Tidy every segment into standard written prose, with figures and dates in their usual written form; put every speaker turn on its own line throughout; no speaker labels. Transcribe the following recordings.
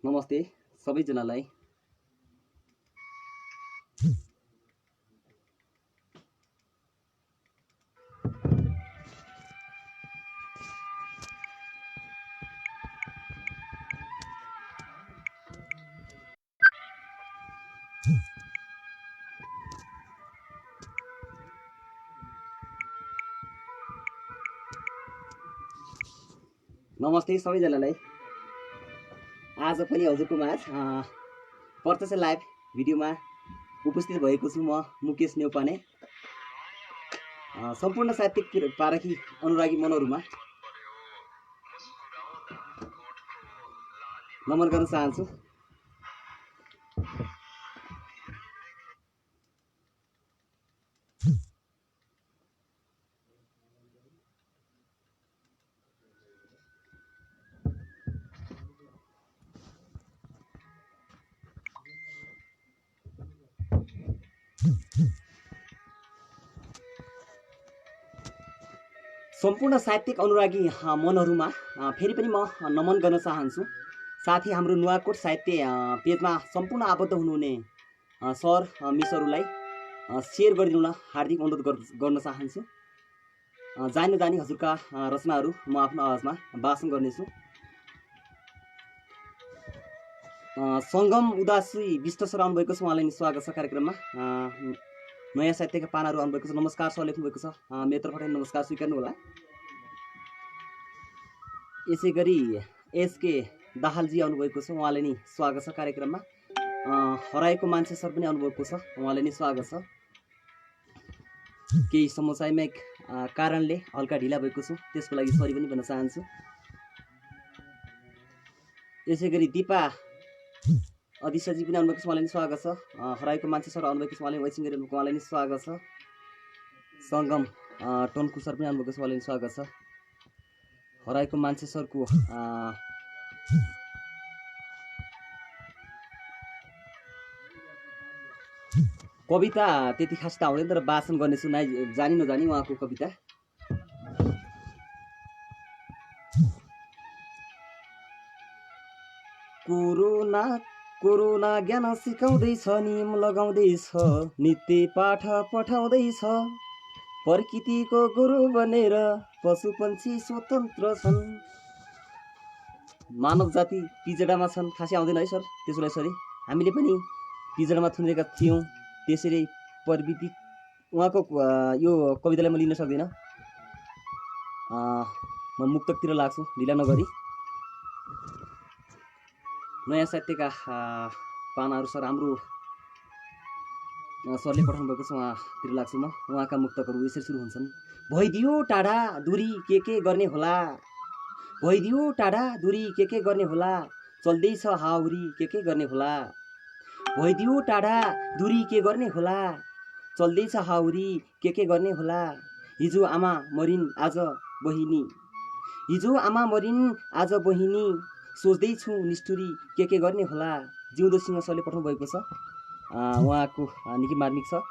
नमस्ते सबैजनालाई। नमस्ते सबैजनालाई। आज पनि हजुरको माझ प्रत्यक्ष लाइभ भिडियोमा उपस्थित भएको छु म मुकेश नेउपाने। सम्पूर्ण साहित्यिक पारखी अनुरागी मनहरूमा नमन गर्न चाहन्छु। सम्पूर्ण साहित्यिक अनुरागी मनहरूमा फेरि पनि म नमन गर्न चाहन्छु। साथै हाम्रो नुवाकोट साहित्य पेजमा सम्पूर्ण आबद्ध हुनुहुने सर मिसहरूलाई सेयर गरिदिन हार्दिक अनुरोध गर्न चाहन्छु। जानी हजुरका रचनाहरू म आफ्नो आवाजमा वाचन गर्नेछु। सङ्गम उदासी विष्ट सर आउनुभएको छ, उहाँलाई नि स्वागत छ कार्यक्रममा। नयाँ साहित्यका पानाहरू आउनुभएको छ, नमस्कार सर लेख्नुभएको छ, मेरो तर्फबाट नमस्कार स्वीकार्नु होला। यसै गरी एसके दाहालजी आउनुभएको छ, उहाँलाई नि स्वागत छ कार्यक्रममा। हराएको मान्छे सर पनि आउनुभएको छ, उहाँलाई नि स्वागत छ। केही समसामयिक कारणले हल्का ढिला भएको छु, त्यसको लागि सरी पनि भन्न चाहन्छु। यसै गरी दिपा अदिशाजी पनि आउनुभएको छ, उहाँलाई नि स्वागत छ। हराएको मान्छे सर आउनुभएको छ, उहाँले वाइसिङ गरिरहनुभएको, उहाँलाई नि स्वागत छ। सङ्गम टन्कु सर पनि आउनुभएको छ, उहाँलाई नि स्वागत छ। हराएको मान्छे सरको कविता त्यति खास त आउँदैन, तर वाचन गर्नेछु जानी नजानी उहाँको कविता। कोरोना ज्ञान सिकाउँदैछ, नियम लगाउँदैछ, नित्य पाठ पठाउँदैछ। प्रकृतिको गुरु बनेर पशु पन्छी स्वतन्त्र छन्। मानव जाति पिजडामा छन्, खासै आउँदैन है सर, त्यसोलाई सरी। हामीले पनि पिजडामा थुनेका थियौँ, त्यसैले प्रवृत्ति उहाँको यो कवितालाई म लिन सक्दिनँ। म मुक्तकतिर लाग्छु ढिला नगरी। नयाँ साहित्यका पानाहरू सर हाम्रो सरले पठाउनु भएको छ, उहाँतिर लाग्छु म। उहाँका मुक्तकहरू यसरी सुरु हुन्छन्। भइदियो टाढा दूरी के गर्ने होला, भइदियो टाढा दूरी के गर्ने होला, चल्दैछ हाउरी के गर्ने होला। भइदियो टाढा दूरी के गर्ने होला, चल्दैछ हाउरी के गर्ने होला। हिजो आमा मरिन् आज बहिनी, हिजो आमा मरिन् आज बहिनी, सोच्दैछु निष्ठुरी के गर्ने होला। जिउँदो सिंह सरले पठाउनु भएको छ, उहाँको निकै मार्मिक छ।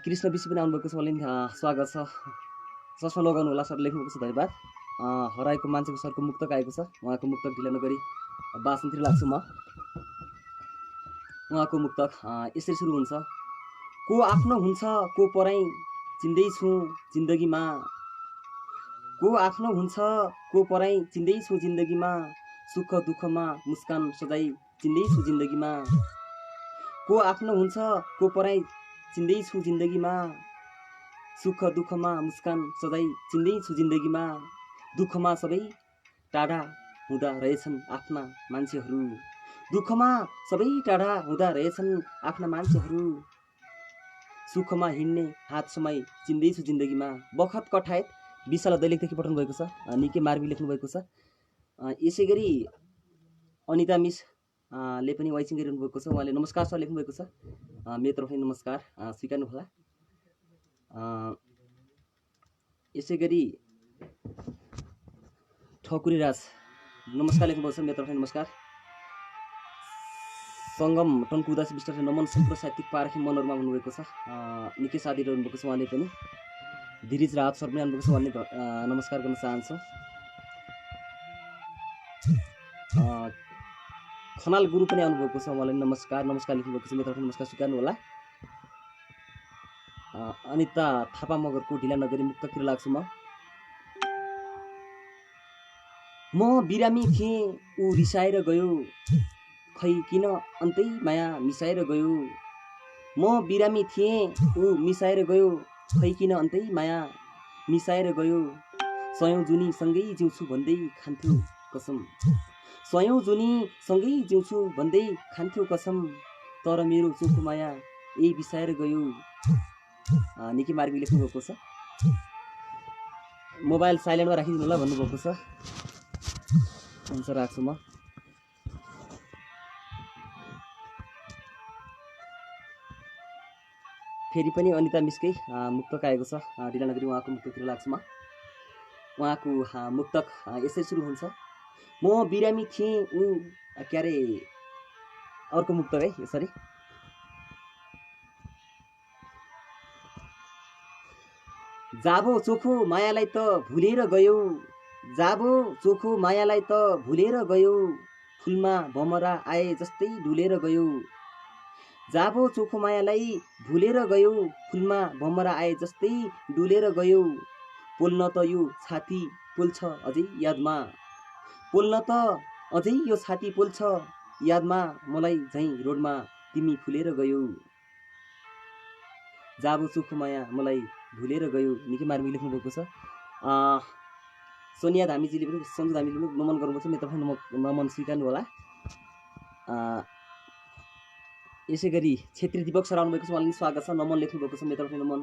कृष्ण विश्व पनि आउनुभएको छ, उहाँले स्वागत छ। चस्मा लगाउनु होला सर लेख्नुभएको छ, धन्यवाद। हराएको मान्छेको सरको मुक्तक आएको छ, उहाँको मुक्तक ढिला नगरी वाचनतिर लाग्छु म। उहाँको मुक्तक यसरी सुरु हुन्छ। को आफ्नो हुन्छ को पराई चिन्दैछु जिन्दगीमा, को आफ्नो हुन्छ को पराई चिन्दैछु जिन्दगीमा, सुख दुःखमा मुस्कान सजाई चिन्दैछु जिन्दगीमा। को आफ्नो हुन्छ को पराई चिन्दैछु जिन्दगीमा, सुख दुःखमा मुस्कान सजाई चिन्दैछु जिन्दगीमा। दुःखमा सबै टाढा हुँदा रहेछन् आफ्ना मान्छेहरू, दुःखमा सबै टाढा हुँदा रहेछन् आफ्ना मान्छेहरू। सुखमा हिँड्ने हात समाई चिन्दैछु जिन्दगीमा। बखत कठायत विशाल दैलेखदेखि पठाउनु भएको छ, निकै मार्मी लेख्नु भएको छ। यसै गरी अनिता मिस ले पनि वाइसिङ गरिरहनु भएको छ, उहाँले नमस्कार सर लेख्नु भएको छ, मेरो तर्फबाट नमस्कार स्वीकार्नु होला। यसै गरी ठकुरी राज नमस्कार लेख्नुभएको छ, मेरो तर्फबाट नमस्कार। सङ्गम टन्कु उदासी विष्ट नमन सम्पूर्ण साहित्यिक पारखी मनहरूमा भन्नुभएको छ, निकै साथ दिइरहनु भएको छ उहाँले पनि। धीरज राज सर पनि आउनुभएको छ, उहाँले नमस्कार गर्न चाहन्छु। खनाल गुरु पनि आउनुभएको छ, उहाँलाई नमस्कार नमस्कार लेख्नुभएको छ, मेरो नमस्कार स्वीकार्नु होला। अनिता थापा मगरको ढिला नगरी मुक्तकतिर लाग्छु म बिरामी थिएँ ऊ रिसाएर गयो, खै किन अन्तै माया मिसाएर गयो। म बिरामी थिएँ ऊ मिसाएर गयो, खै किन अन्तै माया मिसाएर गयो। सयौं जुनी सँगै जिउँछु भन्दै खान्थ्यो कसम, सयौं जुनी सँगै जिउँछु भन्दै खान्थ्यो कसम, तर मेरो चोखो माया यही बिसाएर गयो। निकै मार्गी लेख्नुभएको छ। मोबाइल साइलेन्टमा राखिदिनु होला भन्नुभएको छ। हुन्छ, राख्छु म। फेरि पनि अनिता मिसकै मुक्तक आएको छ, ढिला नगरी उहाँको मुक्तकतिर लाग्छु म। उहाँको मुक्तक यसरी सुरु हुन्छ। म बिरामी थिएँ ऊ के अरे अर्को मुक्तक है यसरी। जाबो चोखो मायालाई त भुलेर गयो, जाबो चोखो मायालाई त भुलेर गयो, फुलमा भमरा आए जस्तै डुलेर गयो। जाबो चोखो मायालाई भुलेर गयो, फुलमा भमरा आए जस्तै डुलेर गयो। पोल्न त यो छाती पोल्छ अझै यादमा, पोल्न त अझै यो छाती पोल्छ यादमा, मलाई झैँ रोडमा तिमी फुलेर गयो। जाबो चोखो माया मलाई भुलेर गयो। निकै मार्मी लेख्नुभएको छ। सोनिया धामीजीले पनि, सन्जु धामीले पनि नमन गर्नुभएको छ, मेरो तपाईँ नमन स्वीकार्नु होला। यसै गरी छेत्री दिपक सर आउनुभएको छ, उहाँलाई स्वागत छ, नमन लेख्नुभएको छ, मेरो तपाईँ नमन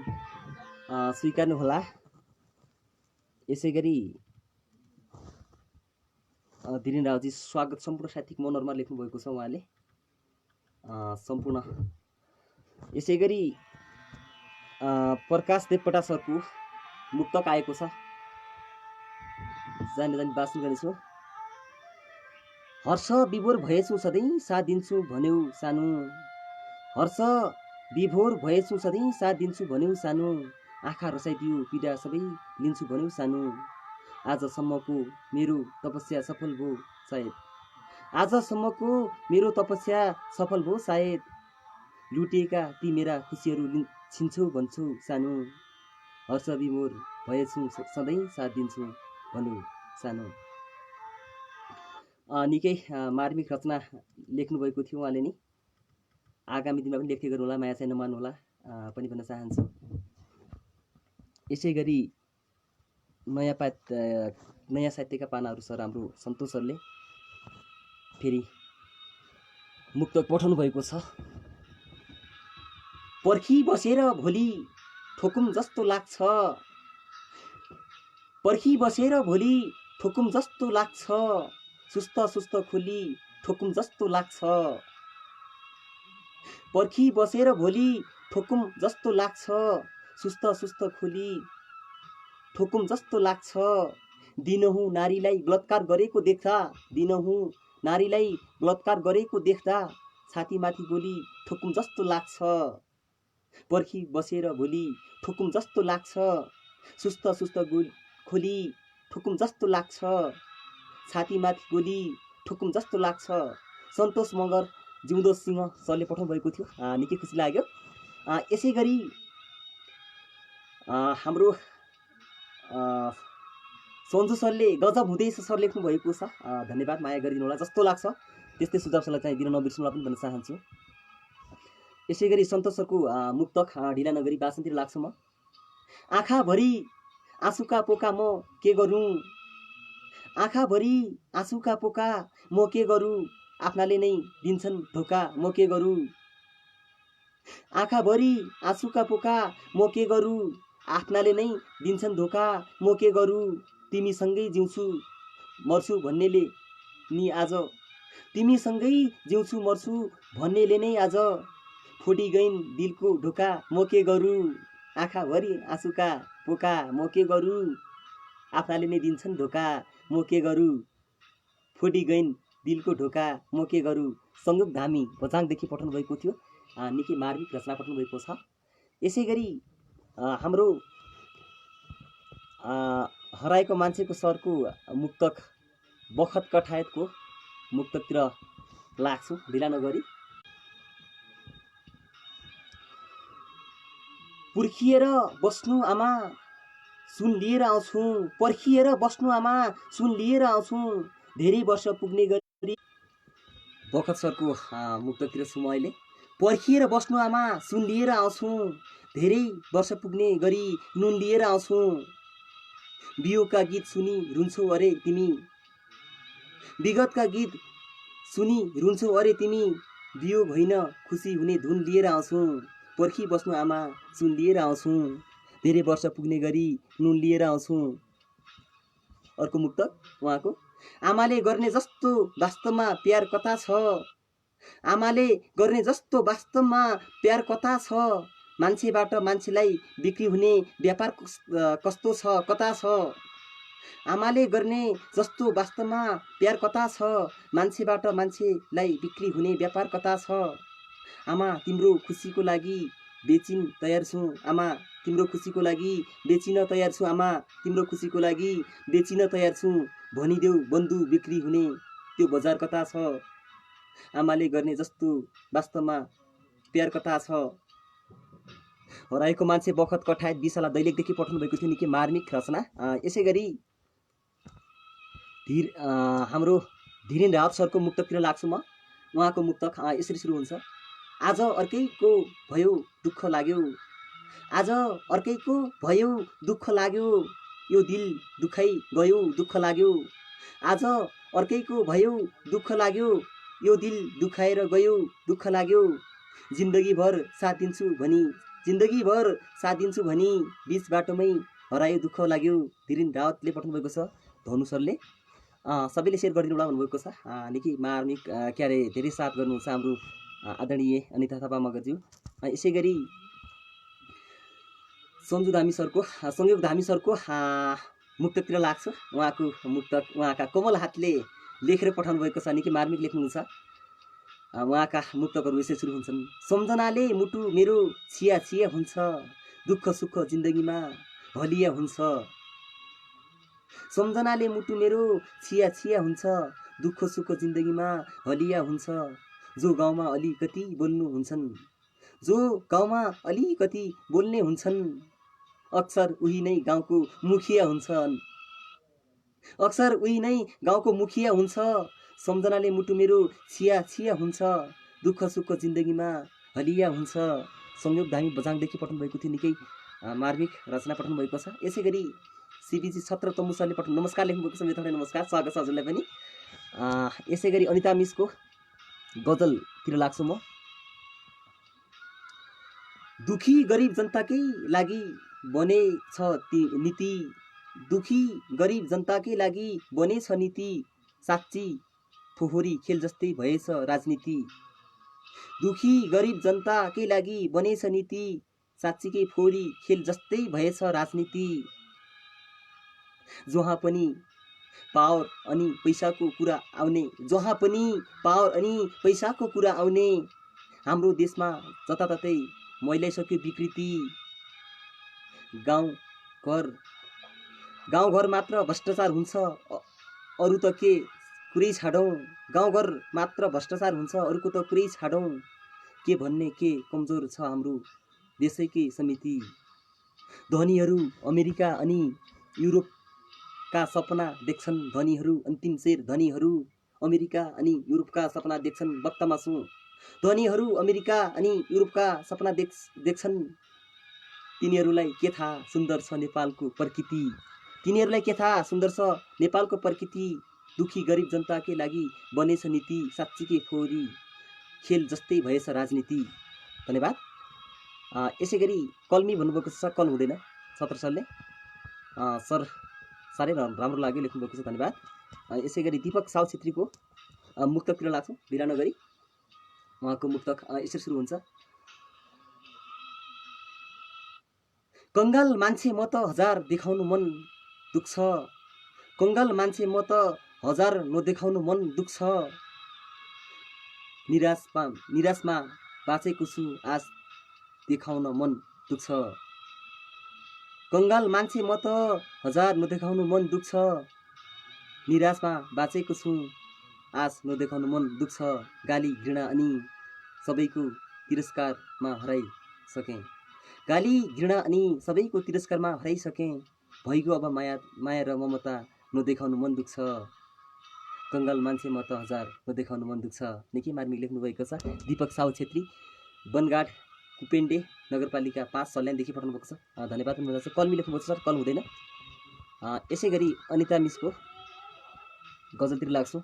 स्वीकार्नु होला। यसै गरी धिरेन रावजी स्वागत, सम्पूर्ण साथीको मनहरुमा लेख्नुभएको छ उहाँले सम्पूर्ण। यसै गरी प्रकाश देवकोटा सरको मुक्तक आएको छ, जानी वाचन गर्नेछु। हर्ष विभोर भएछु सधैँ साथ दिन्छु भन्यौ सानो, हर्ष विभोर भएछु सधैँ साथ दिन्छु भन्यौ सानो, आँखा रसाइदियो पीडा सबै लिन्छु भन्यौ सानो। आजसम्मको मेरो तपस्या सफल भयो सायद, आजसम्मको मेरो तपस्या सफल भयो सायद, लुटिएका ती मेरा खुसीहरू छिन्छौ भन्छौ सानो, हर्ष विभोर भएछु सधैँ साथ दिन्छु भन्यौ सानो। निकै मार्मिक रचना लेख्नुभएको थियो उहाँले नि। आगामी दिनमा पनि लेख्दै गर्नु होला, माया चाहिँ नमान्नु होला पनि भन्न चाहन्छु। यसै गरी नयाँ साहित्यका पानाहरू सर हाम्रो सन्तोष सरले फेरि मुक्तक पठाउनु भएको छ। पर्खी बसेर भोलि ठोकुम जस्तो लाग्छ, पर्खी बसेर भोलि ठोकुम जस्तो लाग्छ, सुस्त सुस्त खोली ठोकुम जस्तो लाग्छ, पर्खी बसेर भोलि ठोकुम जस्तो लाग्छ, सुस्त सुस्त खोली ठोकुम जस्तो लाग्छ। दिनहुँ नारीलाई बलात्कार गरेको देख्दा, दिनहुँ नारीलाई बलात्कार गरेको देख्दा, छातीमाथि गोली ठोकुम जस्तो लाग्छ, पर्खी बसेर भोलि ठोकुम जस्तो लाग्छ, सुस्त सुस्त खोली ठोकुम जस्तो लाग्छ, छातीमाथि गोली ठोकुम जस्तो लाग्छ। सन्तोष मगर जिउँदो सिंह सरले पठाउनु भएको थियो, निकै खुसी लाग्यो। यसै गरी हाम्रो सन्जु सरले गजब हुँदैछ सर लेख्नु भएको छ, धन्यवाद, माया गरिदिनु होला। जस्तो लाग्छ त्यस्तै सुझाव सरलाई चाहिँ दिन नबिर्सनु होला पनि भन्न चाहन्छु। यसै गरी सन्तोष सरको मुक्तक ढिला नगरी वाचनतिर लाग्छु म। आँखाभरि आँसुका पोका म के गरौँ, आँखाभरि आँसुका पोका म के गरौँ, आफ्नाले नै दिन्छन् धोका म के गरौँ, आँखाभरि आँसुका पोका म के गरौँ, आफ्नाले नै दिन्छन् धोका म के गरौँ। तिमीसँगै जिउँछु मर्छु भन्नेले नि आज, तिमीसँगै जिउँछु मर्छु भन्नेले नै आज फुटी गइन् दिलको ढोका म के गरौँ, आँखाभरि आँसुका पोका म के गरौँ, आफ्नाले नै दिन्छन् धोका म के गरौँ, फुटी गइन् दिलको ढोका म के गरौँ। संयोग धामी बझाङदेखि पठाउनु भएको थियो, निकै मार्मिक रचना पठाउनु भएको छ। यसै गरी हाम्रो हराएको मान्छेको सरको मुक्तक बखत कठायतको मुक्तकतिर लाग्छु ढिला नगरी। पर्खिएर बस्नु आमा सुन लिएर आउँछु, पर्खिएर बस्नु आमा सुन लिएर आउँछु, धेरै वर्ष पुग्ने गरी। बखत सरको मुक्ततिर छु म अहिले। पर्खिएर बस्नु आमा सुन लिएर आउँछु, धेरै वर्ष पुग्ने गरी नुन लिएर आउँछु, बियोका गीत सुनि रुन्छौ अरे तिमी, विगतका गीत सुनि रुन्छौ अरे तिमी, वियोग होइन खुसी हुने धुन लिएर आउँछु, पर्खी बस्नु आमा सुन लिएर आउँछु, धेरै वर्ष पुग्ने गरी नुन लिएर आउँछु। अर्को मुक्तक उहाँको। आमाले गर्ने जस्तो वास्तवमा प्यार कता छ, आमाले गर्ने जस्तो वास्तवमा प्यार कता छ, मान्छेबाट मान्छेलाई बिक्री हुने व्यापार कस्तो छ कता छ, आमाले गर्ने जस्तो वास्तवमा प्यार कता छ, मान्छेबाट मान्छेलाई बिक्री हुने व्यापार कता छ, आमा तिम्रो खुसीको लागि बेचिन तयार छु, आमा तिम्रो खुसीको लागि बेचिन तयार छु, आमा तिम्रो खुसीको लागि बेचिन तयार छु, भनिदेऊ बन्धु बिक्री हुने त्यो बजार कता छ, आमाले गर्ने जस्तो वास्तवमा प्यार कता छ। हराएको मान्छे बखत कठायत विशाला दैलेखदेखि पठाउनु भएको थियो, निकै मार्मिक रचना। यसै गरी हाम्रो धीरेन रावत सरको मुक्तकतिर लाग्छु म। उहाँको मुक्तक यसरी सुरु हुन्छ। आज अर्कैको भयो दुःख लाग्यो, आज अर्कैको भयो दुःख लाग्यो, यो दिल दुखाइ गयो दुःख लाग्यो, आज अर्कैको भयो दुःख लाग्यो, यो दिल दुखाएर गयो दुःख लाग्यो, जिन्दगीभर साथ दिन्छु भनी, जिन्दगीभर साथ दिन्छु भनी बिच बाटोमै हरायो दुःख लाग्यो। धीरेन रावतले पठाउनु भएको छ, धनु सरले। सबैले सेयर गरिदिनु होला भन्नुभएको छ। निकै मार्मिक के अरे धेरै साथ गर्नुहुन्छ हाम्रो आदरणीय अनिता थापा मगरज्यू। यसै गरी सञ्जु धामी सरको संयोग धामी सरको मुक्तकतिर लाग्छु। उहाँको मुक्तक उहाँका कोमल हातले लेखेर पठाउनु भएको छ, निकै मार्मिक लेख्नुहुन्छ। उहाँका मुक्तकहरू यसरी सुरु हुन्छन्। सम्झनाले मुटु मेरो छिया छिया हुन्छ, दुःख सुख जिन्दगीमा हलिया हुन्छ, सम्झनाले मुटु मेरो छिया छिया हुन्छ, दुःख सुख जिन्दगीमा हलिया हुन्छ, जो गाउँमा अलिकति बोल्नु हुन्छन्, जो गाउँमा अलिकति बोल्ने हुन्छन्, अक्सर उही नै गाउँको मुखिया हुन्छन्, अक्सर उही नै गाउँको मुखिया हुन्छ, सम्झनाले मुटु मेरो छिया छिया हुन्छ, दुःख सुख जिन्दगीमा हलिया हुन्छ। संयोग धामी बजाङदेखि पठाउनु भएको थियो, निकै मार्मिक रचना पठाउनु भएको छ। यसै गरी सिबिजी छत्र तम्बु सरले पठाउनु नमस्कार लेख्नुभएको छ, मेरो नमस्कार, स्वागत छ हजुरलाई पनि। यसै गरी अनिता मिसको गजलतिर लाग्छु म। दुखी गरिब जनताकै लागि बनेछ नीति, दुखी गरिब जनताकै लागि बनेछ नीति, साँच्ची फोहोरी खेल जस्तै भएछ राजनीति, दुखी गरिब जनताकै लागि बनेछ नीति, साँच्चीकै फोहोरी खेल जस्तै भएछ राजनीति, जहाँ पनि पावर अनि पैसाको कुरा आउने, जहाँ पनि पावर अनि पैसाको कुरा आउने, हाम्रो देशमा जताततै मैलाइसक्यो विकृति, गाउँघर मात्र भ्रष्टाचार हुन्छ, अरू त के कुरै छाडौँ, गाउँघर मात्र भ्रष्टाचार हुन्छ, अरूको त कुरै छाडौँ, के भन्ने के कमजोर छ हाम्रो देशैकै समिति, धनीहरू अमेरिका अनि युरोपका सपना देख्छन्, धनीहरू अन्तिम शेर, धनीहरू अमेरिका अनि युरोपका सपना देख्छन्, वक्तामा छु, धनीहरू अमेरिका अनि युरोपका सपना देख्छन्, तिनीहरूलाई के थाहा सुन्दर छ नेपालको प्रकृति, तिनीहरूलाई के थाहा सुन्दर छ नेपालको प्रकृति, दुखी गरिब जनताकै लागि बनेछ नीति, साँच्चीकै फोहोरी खेल जस्तै भएछ राजनीति। धन्यवाद। यसै गरी कलमी भन्नुभएको छ, कल हुँदैन छत्र सरले, सर साह्रै राम्रो लाग्यो लेख्नुभएको छ, धन्यवाद। यसै गरी दीपक साउ छेत्रीको मुक्तकतिर लाग्छौँ, ढिला नगरी। उहाँको मुक्तक यसरी सुरु हुन्छ। कङ्गाल मान्छे म त हजार देखाउनु मन दुख्छ, कङ्गाल मान्छे म त हजार नदेखाउनु मन दुख्छ, निराशमा बाँचेको छु आज देखाउन मन दुख्छ, कङ्गाल मान्छे म त हजार नदेखाउनु मन दुख्छ, निराशमा बाँचेको छु आश नदेखाउनु मन दुख्छ, गाली घृणा अनि सबैको तिरस्कारमा हराइसकेँ। गाली घृणा अनि सबैको तिरस्कारमा हराइसकेँ। भइगयो अब माया माया र ममता नदेखाउनु मन दुख्छ, कङ्गाल मान्छे म त हजार नदेखाउनु मन दुख्छ। निकै मार्मिक लेख्नुभएको छ। दीपक साहु छेत्री, बनगाड कुपेन्डे नगरपालिका 5 सल्यानदेखि पठाउनु भएको छ। धन्यवाद भन्नुहुन्छ। कलमी लेख्नुभएको छ सर, कल हुँदैन। यसै गरी अनिता मिसको गजलतिर लाग्छु।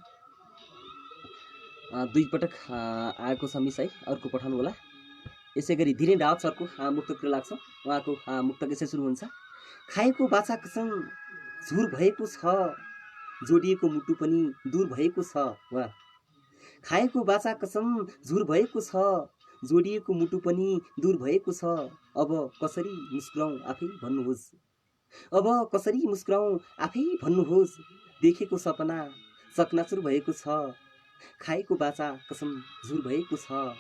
2 पटक आएको छ मिस है, अर्को पठाउनु होला। यसै गरी धीरेन रावत सरको मुक्तकतिर लाग्छ। उहाँको मुक्तक यसै सुरु हुन्छ। खाएको बाछा कसम झुर भएको छ, जोडिएको मुटु पनि दूर भएको छ। वाह। खाएको बाछा कसम झुर भएको छ, जोडिएको मुटु पनि दूर भएको छ। अब कसरी मुस्कुराउँ आफै भन्नुहोस्, अब कसरी मुस्कुराउँ आफै भन्नुहोस्। देखेको सपना चकनाचुर भएको छ, खाएको बाछा कसम झुर भएको छ,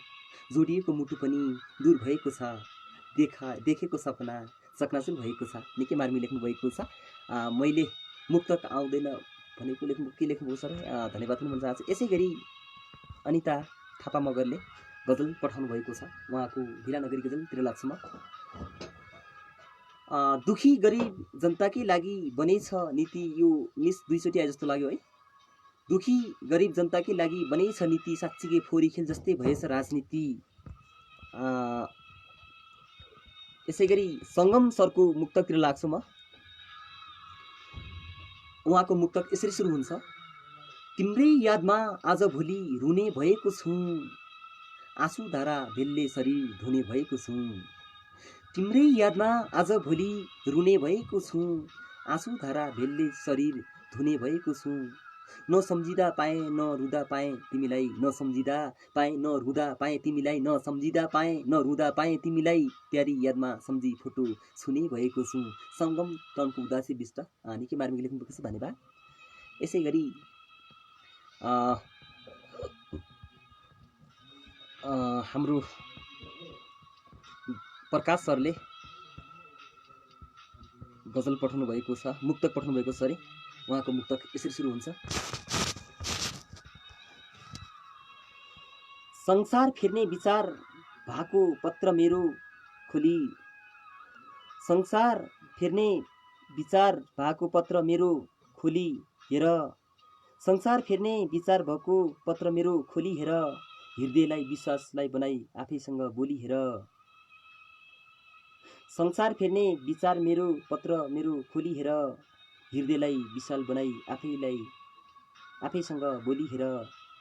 जोडिएको मुटु पनि दूर भएको छ। देखेको सपना चकनाचुर भएको छ। निकै मार्मी लेख्नुभएको छ। मैले मुक्तक आउँदैन भनेको के लेख्नुभयो सर, धन्यवाद पनि भन्छ। यसै गरी अनिता थापा मगरले गजल पठाउनु भएको छ। उहाँको ढिला नगरी गजलतिर लाग्छु म। दुखी गरिब जनताकै लागि बनेछ नीति, यो मिस 2 चोटि आए जस्तो लाग्यो है। दुखी गरिब जनताकै लागि बनेछ नीति, साँच्चीकै फोरी खेल जस्तै भएछ राजनीति। यसै गरी सङ्गम सरको मुक्तकतिर लाग्छु म। उहाँको मुक्तक यसरी सुरु हुन्छ। तिम्रै यादमा आज भोलि रुने भएको छु, आँसु धारा भेलले शरीर धुने भएको छु। तिम्रै यादमा आज भोलि रुने भएको छु, आँसु धारा भेलले शरीर धुने भएको छु। नसम्झिँदा पाएँ नरुँदा पाएँ तिमीलाई, नसम्झिँदा पाएँ नरुँदा पाएँ तिमीलाई, नसम्झिँदा पाएँ नरुँदा पाएँ तिमीलाई। प्यारी यादमा सम्झी फोटो छुने भएको छु। सङ्गम टनको उदासी बिष्ट। निकै मार्मिक लेख्नुभएको छ, धन्यवाद। यसै गरी हाम्रो प्रकाश सरले गजल पठाउनु भएको छ, मुक्तक पठाउनु भएको छ अरे। उहाँको मुक्तक यसरी सुरु हुन्छ। संसार फेर्ने विचार भएको पत्र मेरो खोली, संसार फेर्ने विचार भएको पत्र मेरो खोली हेर, संसार फेर्ने विचार भएको पत्र मेरो खोली हेर। हृदयलाई विश्वासलाई बनाई आफैसँग बोली हेर। संसार फेर्ने विचार मेरो पत्र मेरो खोली हेर, हृदयलाई विशाल बनाई आफैसँग बोली हेर।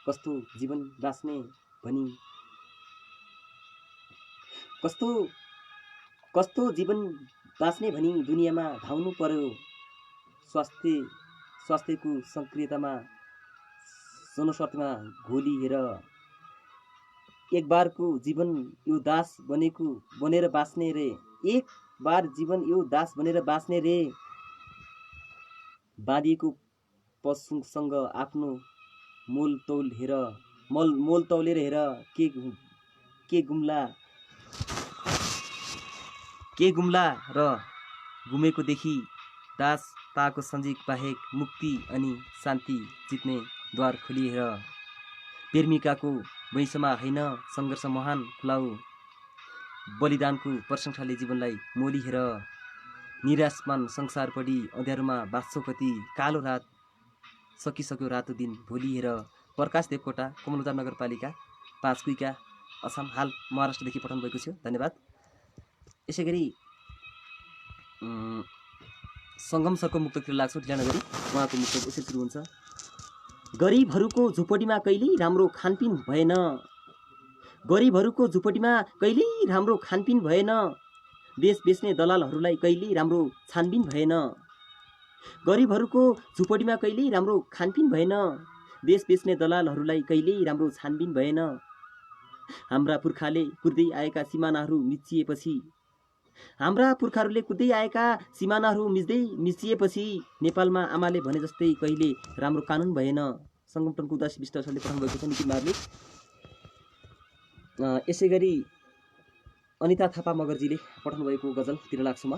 कस्तो जीवन बाँच्ने भनी कस्तो जीवन बाँच्ने भनी दुनियाँमा धाउनु पर्यो। स्वास्थ्यको सक्रियतामा जनस्वार्थमा घोली हेर। एक बारको जीवन यो दास बनेर बाँच्ने रे, एक बार जीवन यो दास बनेर बाँच्ने रे। बाँधिएको पशुसँग आफ्नो मोल तौलेर हेर। के गुम्ला र गुमेको देखि दास पाएको सञ्जीक बाहेक मुक्ति अनि शान्ति जित्ने द्वार खोली हेर। प्रेमिकाको वैंशमा होइन सङ्घर्ष महान खुलाउ, बलिदानको प्रशंसाले जीवनलाई मोली हेर। निराशमान संसार पढी अँध्यारोमा बाँच्छौ कति, कालो रात सकिसक्यो रातो दिन भोलि हेर। प्रकाश देवकोटा, कमलबजार नगरपालिका 5 कुइका, असम, हाल महाराष्ट्रदेखि पठाउनु भएको छ, धन्यवाद। यसै गरी सङ्गम सरको मुक्तकतिर लाग्छु ढिला नगरी। उहाँको मुक्तक यसरी सुरु हुन्छ। गरिबहरूको झुपडीमा कहिल्यै राम्रो खानपिन भएन, गरिबहरूको झुपडीमा कहिल्यै राम्रो खानपिन भएन। देश बेच्ने दलालहरूलाई कहिल्यै राम्रो छानबिन भएन, गरिबहरूको झुपडीमा कहिल्यै राम्रो खानपिन भएन। देश बेच्ने दलालहरूलाई कहिल्यै राम्रो छानबिन भएन। हाम्रा पुर्खाले कुर्दै आएका सिमानाहरू मिचिएपछि, हाम्रा पुर्खाहरूले कुर्दै आएका सिमानाहरू मिचिएपछि नेपालमा आमाले भने जस्तै कहिले राम्रो कानुन भएन। सङ्गठनको उदासी विष्टले पठाउनु भएको छ, निकै मार्मिक। यसै गरी अनिता थापा मगरजीले पठाउनु भएको गजलतिर लाग्छु म।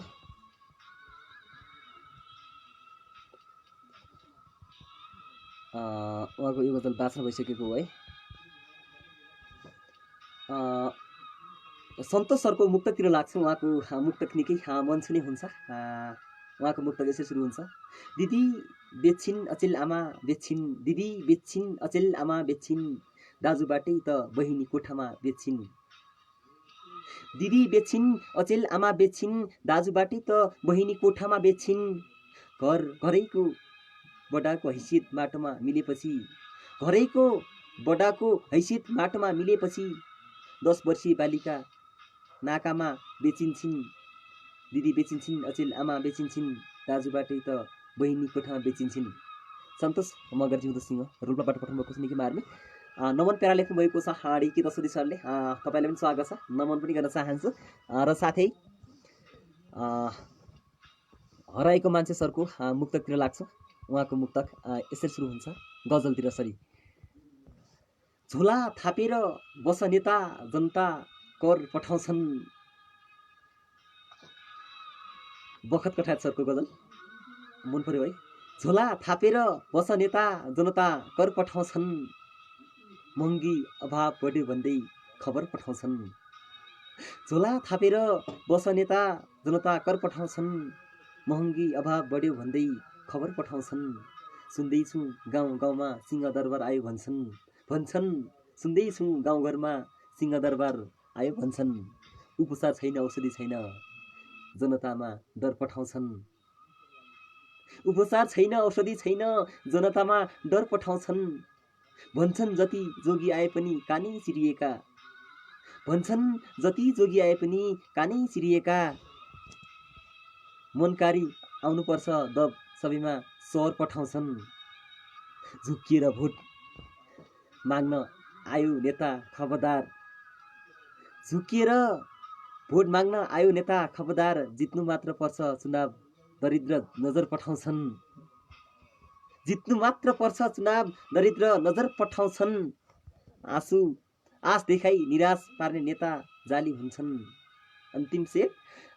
उहाँको यो गजल वाचन भइसकेको हो है। सन्तोष सरको मुक्तकतिर लाग्छ। उहाँको मुक्तक निकै मन छुने हुन्छ। उहाँको मुक्तक यसरी सुरु हुन्छ। दिदी बेच्छिन् अचेल आमा बेच्छिन्, दिदी बेच्छिन् अचेल आमा बेच्छिन्, दाजुबाटै त बहिनी कोठामा बेच्छिन्। दिदी बेच्छिन् अचेल आमा बेच्छिन्, दाजुबाटै त बहिनी कोठामा बेच्छिन्। घरैको बडाको हैसियत माटोमा मिलेपछि, घरैको बडाको हैसियत माटोमा मिलेपछि 10 वर्षीय बालिका नाकामा बेचिन्छन्। दिदी बेचिन्छन् अचेल आमा बेचिन्छन्, दाजुबाटै त बहिनी कोठामा बेचिन्छन्। सन्तोष मगर जिउँदो सिंह रोल्पाबाट पठाउनु भएको छ, निकै मार्मिक। नमन प्यारा लेख्नु भएको छ डिके दशरथी सरले। तपाईँलाई पनि स्वागत छ, नमन पनि गर्न चाहन्छु। र साथै हराएको मान्छे सरको मुक्तकतिर लाग्छ। उहाँको मुक्तक यसरी सुरु हुन्छ गजलतिर सरी। झोला थापेर बस नेता जनता कर पठाउँछन्। बखत कठायत सरको गजल मन पर्यो है। झोला थापेर बस नेता जनता कर पठाउँछन्, महँगी अभाव बढ्यो भन्दै खबर पठाउँछन्। झोला थापेर बस नेता जनता कर पठाउँछन्, महँगी अभाव बढ्यो भन्दै खबर पठाउँछन्। सुन्दैछु गाउँ गाउँमा सिंहदरबार आयो भन्छन्, भन्छन् सुन्दैछु गाउँघरमा सिंहदरबार आयो भन्छन्। उपचार छैन औषधि छैन जनतामा डर पठाउँछन्। उपचार छैन औषधि छैन जनतामा डर पठाउँछन्। भन्छन् जति जोगी आए पनि कानै चिरिएका, भन्छन् जति जोगी आए पनि कानै चिरिएका। मनकारी आउनुपर्छ दब सबैमा स्वर पठाउँछन्। झुक्किएर भोट माग्न आयो नेता खबरदार, झुक्किएर भोट माग्न आयो नेता खबरदार, जित्नु मात्र पर्छ चुनाव दरिद्र नजर पठाउँछन्। जित्नु मात्र पर्छ चुनाव दरिद्र नजर पठाउँछन्। आश देखाई निराश पार्ने नेता जाली हुन्छन्। अन्तिम शेर,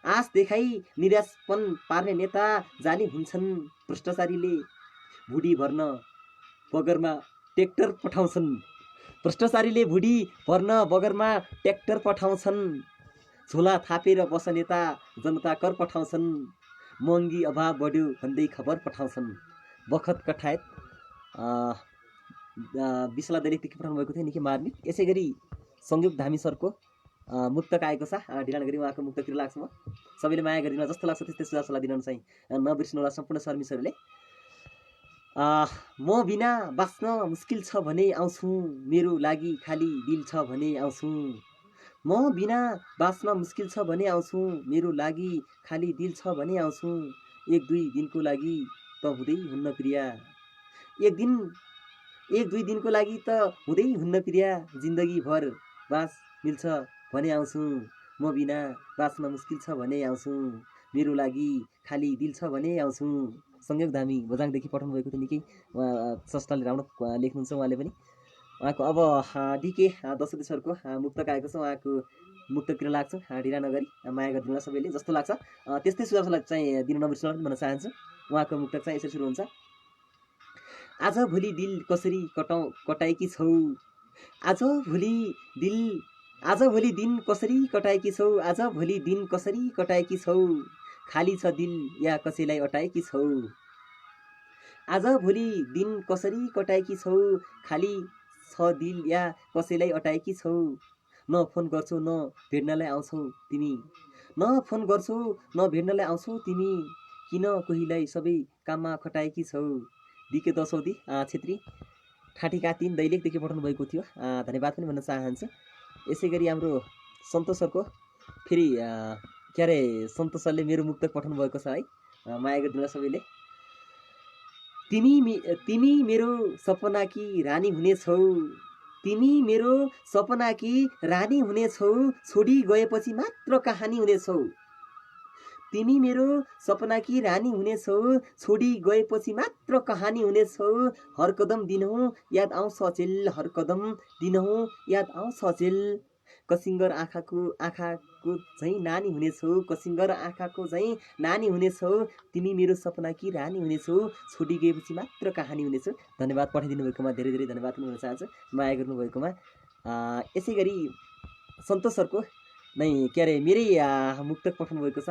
आश देखाई निराशपन पार्ने नेता जाली हुन्छन्। भ्रष्टाचारीले भुडी भर्न बगरमा ट्र्याक्टर पठाउँछन्। भ्रष्टाचारीले भुडी भर्न बगरमा ट्र्याक्टर पठाउँछन्। झोला थापेर बस नेता जनता कर पठाउँछन्, महँगी अभाव बढ्यो भन्दै खबर पठाउँछन्। बखत कठायत विसला दैनिकदेखि पठाउनु भएको थियो, निकै मार्मिक। यसै गरी संयोग धामी सरको मुक्तक आएको छ, ढिला नगरी उहाँको मुक्तकतिर लाग्छ। म सबैले माया गरिदिनु जस्तो लाग्छ त्यस्तै सुझाव सल्लाह दिन चाहिँ नबिर्सिनुहोला सम्पूर्ण शर्मिसहरूले। म बिना बाँच्न मुस्किल छ भने आउँछु, मेरो लागि खाली दिल छ भने आउँछु। म बिना बाँच्न मुस्किल छ भने आउँछु, मेरो लागि खाली दिल छ भने आउँछु। 1-2 दिनको लागि त हुँदै हुन्न प्रिया, एक दुई दिनको लागि त हुँदै हुन्न प्रिया, जिन्दगी भर बाँच मिल्छ भने आउँछु। म बिना बाँच्न मुस्किल छ भने आउँछु, मेरो लागि खाली दिल छ भने आउँछु। संयोग धामी बजाङदेखि पठाउनु भएको थियो, निकै सस्ताले राम्रो लेख्नुहुन्छ उहाँले पनि। उहाँको अब डिके दशरथी सरको मुक्तक आएको छ, उहाँको मुक्तकतिर लाग्छ। ढिला नगरी माया गरिदिनु सबैले जस्तो लाग्छ त्यस्तै सुझावलाई चाहिँ दिन नबिर्सनु भन्न चाहन्छु। उहाँको मुक्तक चाहिँ यसरी सुरु हुन्छ। आज भोलि दिल कसरी कटाएकी छौ, आज भोलि दिन कसरी कटाएकी छौ, आज भोलि दिन कसरी कटाएकी छौ, खाली छ दिल या कसैलाई अटाएकी छौ। आज भोलि दिन कसरी कटाएकी छौ, खाली छ दिल या कसैलाई अटाएकी छौ। न फोन गर्छौ न भेट्नलाई आउँछौ तिमी, न फोन गर्छौ न भेट्नलाई आउँछौ तिमी, किन कोहीलाई सबै काममा खटाएकी छौ। डिके दशौदी छेत्री ठाटीका 3 दैलेखदेखि पठाउनु भएको थियो, धन्यवाद पनि भन्न चाहन्छु। यसै गरी हाम्रो सन्तोष सरको फेरि के अरे सन्तोष सरले मेरो मुक्तक पठाउनु भएको छ है, माया गरिदिनु सबैले। तिमी मेरो सपनाकी रानी हुनेछौ, तिमी मेरो सपनाकी रानी हुनेछौ, छोडी गएपछि मात्र कहानी हुनेछौ। तिमी मेरो सपनाकी रानी हुनेछौ, छोडी गएपछि मात्र कहानी हुनेछौ। हर कदम दिनहुँ याद आउँछ अचेल, हर कदम दिनहुँ याद आउँछ अचेल, कसिङ्गर आँखाको झैँ नानी हुनेछौ, कसिङ्गर आँखाको झैँ नानी हुनेछौ, तिमी मेरो सपनाकी रानी हुनेछौ, छोडी गएपछि मात्र कहानी हुनेछौ। धन्यवाद। पठाइदिनु भएकोमा धेरै धेरै धन्यवाद पनि भन्न चाहन्छु, माया गर्नुभएकोमा। यसै गरी सन्तोष सरको नै के अरे मेरै मुक्तक पठाउनु भएको छ।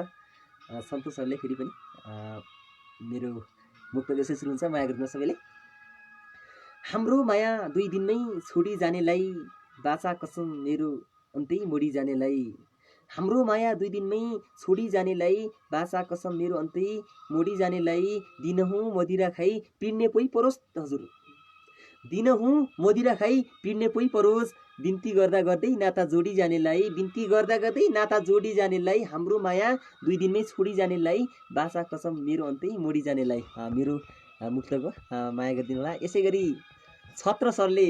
सन्तोष सरले फेरि पनि मेरो मुक्तक यसै सुरु हुन्छ। माया गर्नु सबैले। हाम्रो माया 2 दिनमै छोडी जानेलाई, बाचा कसम मेरो अन्तै मोडी जानेलाई। हाम्रो माया 2 दिनमै छोडी जानेलाई, बाचा कसम मेरो अन्तै मोडी जानेलाई। दिनहुँ मदिरा खाई पिर्ने पोइ परोस् हजुर, दिनहुँ मदिरा खाई पिर्ने पोइ परोस्, बिन्ती गर्दा गर्दै नाता जोडी जानेलाई, बिन्ती गर्दा गर्दै नाता जोडी जानेलाई। हाम्रो माया 2 दिनमै छोडी जानेलाई, बाचा कसम मेरो अन्तै मोडी जानेलाई। मेरो मुक्तक हो, माया गरिदिनु होला। यसै गरी छत्र सरले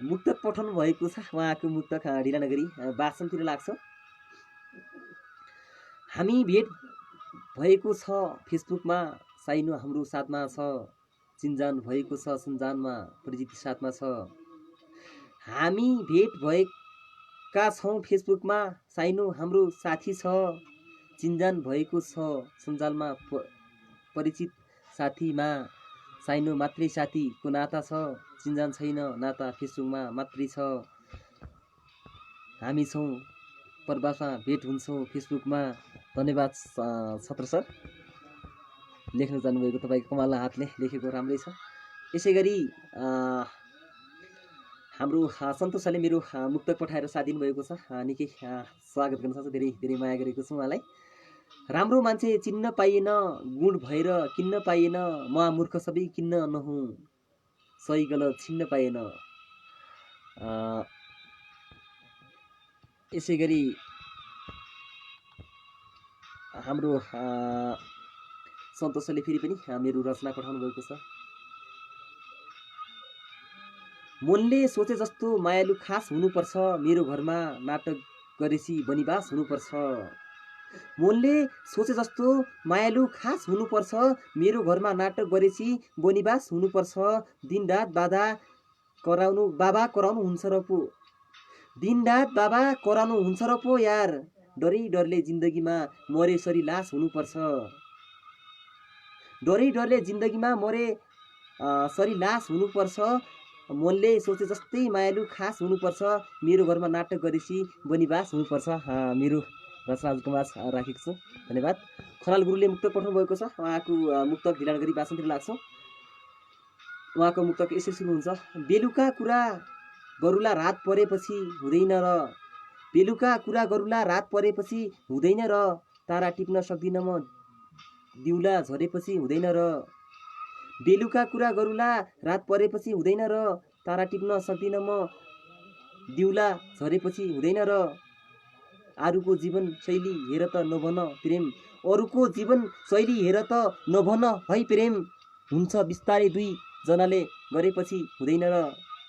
मुक्तक पठाउनु भएको छ। उहाँको मुक्तक ढिला नगरी वाचनतिर लाग्छ। हामी भेट भएको छ फेसबुकमा, साइनो हाम्रो साथमा छ, चिन्जान भएको छ सन्जानमा, परिचित साथमा छ। हामी भेट भएका छौँ फेसबुकमा, साइनो हाम्रो साथी छ, चिन्जान भएको छ सन्जालमा, परिचित साथीमा। साइनो मात्रै साथीको नाता छ, चिन्जान छैन नाता फेसबुकमा मात्रै छ। हामी छौँ प्रवासमा, भेट हुन्छौँ फेसबुकमा। धन्यवाद छत्र सर, लेख्न जानुभएको तपाईँको कमालमा हातले लेखेको राम्रै छ। यसै गरी हाम्रो सन्तोषले मेरो मुक्तक पठाएर साथ दिनुभएको छ। निकै स्वागत गर्न चाहन्छु, धेरै धेरै माया गरेको छु उहाँलाई। राम्रो मान्छे चिन्न पाइएन, गुण भएर किन्न पाइएन, मूर्ख सबै किन्न नहुँ, सही गलत छिन्न पाइएन। यसै गरी हाम्रो सन्तोषले फेरि पनि मेरो रचना पठाउनु भएको छ। मनले सोचे जस्तो मायालु खास हुनुपर्छ, मेरो घरमा नाटक गरेसी बनिबास हुनुपर्छ। मनले सोचे जस्तो मायालु खास हुनुपर्छ, मेरो घरमा नाटक गरेसी बनिबास हुनुपर्छ। दिनरात बाबा कराउनु हुन्छ र पो, दिनरात बाबा कराउनु हुन्छ र पो यार, डरै डरले जिन्दगीमा मरे सरी लास हुनुपर्छ। डरै डरले जिन्दगीमा मरे सरी लास हुनुपर्छ। मनले सोचे जस्तै मायालु खास हुनुपर्छ, मेरो घरमा नाटक गरेसी बनिबास हुनुपर्छ। मेरो रचना आजको माझ राखेको छु। धन्यवाद। खनाल गुरुले मुक्तक पठाउनु भएको छ। उहाँको मुक्तक ढिला गरी वाचनतिर लाग्छौँ। उहाँको मुक्तक यसरी सुरु हुन्छ। बेलुका कुरा गरुला रात परेपछि हुँदैन र, बेलुका कुरा गरुला रात परेपछि हुँदैन र, तारा टिप्न सक्दिनँ म दिउला झरेपछि हुँदैन र। बेलुका कुरा गरुला रात परेपछि हुँदैन र, तारा टिप्न सक्दिनँ म दिउला झरेपछि हुँदैन र। अरूको जीवन शैली हेर त नभन प्रेम, अरूको जीवन शैली हेर त नभन है प्रेम, हुन्छ बिस्तारै 2 जनाले गरेपछि हुँदैन र।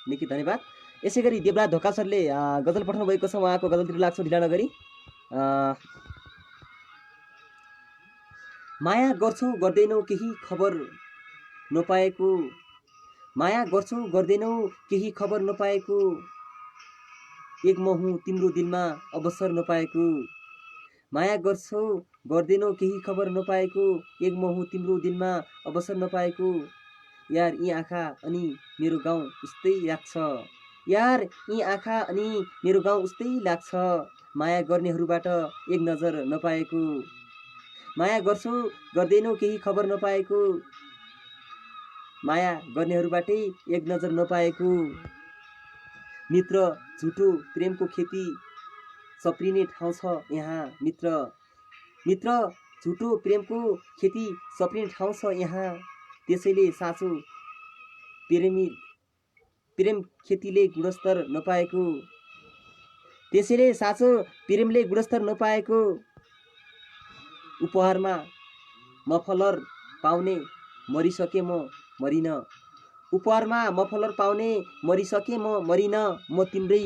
निकै धन्यवाद। यसै गरी देवराज ढोका सरले गजल पठाउनु भएको छ। उहाँको गजलतिर लाग्छ ढिला नगरी। माया गर्छौ गर्दैनौ केही खबर नपाएको, माया गर्छौ गर्दैनौ केही खबर नपाएको, एक म हुँ तिम्रो दिलमा अवसर नपाएको। माया गर्छौ गर्दैनौ केही खबर नपाएको, एक म हुँ तिम्रो दिलमा अवसर नपाएको। यार यी आँखा अनि मेरो गाउँ उस्तै लाग्छ, यार यी आँखा अनि मेरो गाउँ उस्तै लाग्छ, माया गर्नेहरूबाट एक नजर नपाएको। माया गर्छौ गर्दैनौ केही खबर नपाएको, माया गर्नेहरूबाटै एक नजर नपाएको। मित्र झुटो प्रेमको खेती सप्रिने ठाउँ छ यहाँ, मित्र झुटो प्रेमको खेती सप्रिने ठाउँ छ यहाँ। त्यसैले साँचो प्रेम खेतीले गुणस्तर नपाएको, त्यसैले साँचो प्रेमले गुणस्तर नपाएको। उपहारमा मफलर पाउने मरिसके म मरिन, उपहारमा मफलर पाउने मरिसके म मरिन, म तिम्रै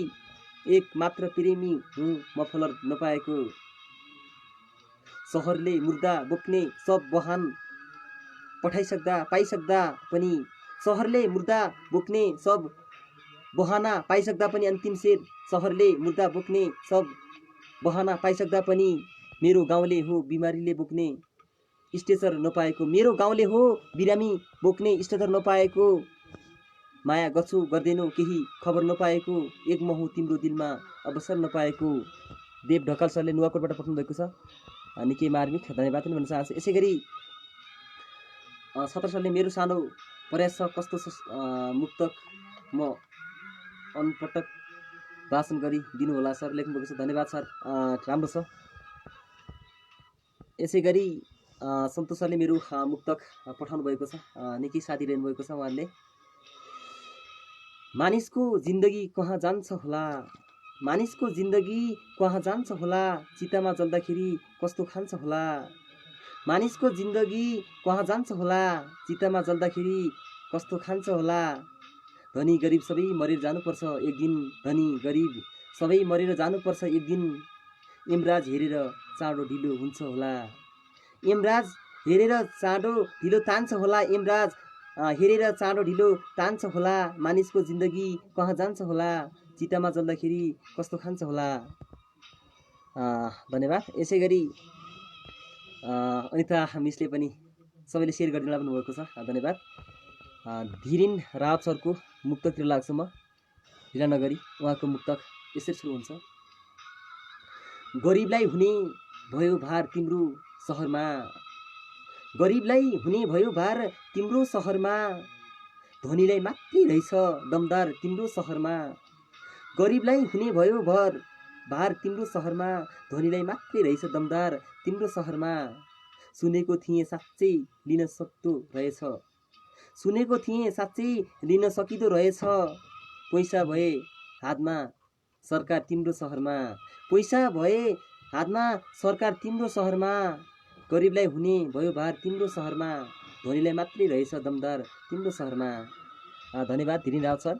एक मात्र प्रेमी हुँ मफलर नपाएको। सहरले मुर्दा बोक्ने सब वाहन पाइसक्दा पनि, सहरले मुर्दा बोक्ने सब बहाना पाइसक्दा पनि अन्तिम शेर सहरले मुद्दा बोक्ने सब बहाना पाइसक्दा पनि मेरो गाउँले हो बिमारीले बोक्ने स्ट्रेचर नपाएको मेरो गाउँले हो बिरामी बोक्ने स्ट्रेचर नपाएको माया गर्छु गर्दैनौ केही खबर नपाएको एक महु तिम्रो दिलमा अवसर नपाएको देव ढकाल सरले नुवाकोटबाट पठाउनु भएको छ। निकै मार्मिक धन्यवाद पनि भन्न चाहन्छु। यसै गरी 17 सरले मेरो सानो प्रयास छ कस्तो मुक्तक म अनपटक भाषण गरी दिनुहोला सर लेख्नुभएको छ। धन्यवाद सर, राम्रो छ। यसै गरी सन्तोष सरले मेरो मुक्तक पठाउनु भएको छ। निकै साथी रहनु भएको छ उहाँले। मानिसको जिन्दगी कहाँ जान्छ होला, मानिसको जिन्दगी कहाँ जान्छ होला, चितामा जल्दाखेरि कस्तो खान्छ होला, मानिसको जिन्दगी कहाँ जान्छ होला, चितामा जल्दाखेरि कस्तो खान्छ होला, धनी गरिब सबै मरेर जानुपर्छ एक दिन, धनी गरिब सबै मरेर जानुपर्छ एक दिन, यमराज हेरेर चाँडो ढिलो हुन्छ होला, यमराज हेरेर चाँडो ढिलो तान्छ होला, यमराज हेरेर चाँडो ढिलो तान्छ होला, मानिसको जिन्दगी कहाँ जान्छ होला, चितामा जल्दाखेरि कस्तो खान्छ होला। धन्यवाद। यसै गरी अनिता मिसले पनि सबैले सेयर गरिदिनु भन्नुभएको छ। धन्यवाद। धीरेन रावत सरको मुक्तकतिर लाग्छु म ढिला नगरी। उहाँको मुक्तक यसरी सुरु हुन्छ। गरिबलाई हुने भयो भार तिम्रो सहरमा, गरिबलाई हुने भयो भार तिम्रो सहरमा, धनीलाई मात्रै रहेछ दमदार तिम्रो सहरमा, गरिबलाई हुने भयो भार तिम्रो सहरमा, धनीलाई मात्रै रहेछ दमदार तिम्रो सहरमा, सुनेको थिएँ साँच्चै लिन सक्दो रहेछ, सुनेको थिएँ साँच्चै लिन सकिँदो रहेछ, पैसा भए हातमा सरकार तिम्रो सहरमा, पैसा भए हातमा सरकार तिम्रो सहरमा, गरिबलाई हुने भयो भार तिम्रो सहरमा, धनीलाई मात्रै रहेछ दमदार तिम्रो सहरमा। धन्यवाद धीरेन रावत सर।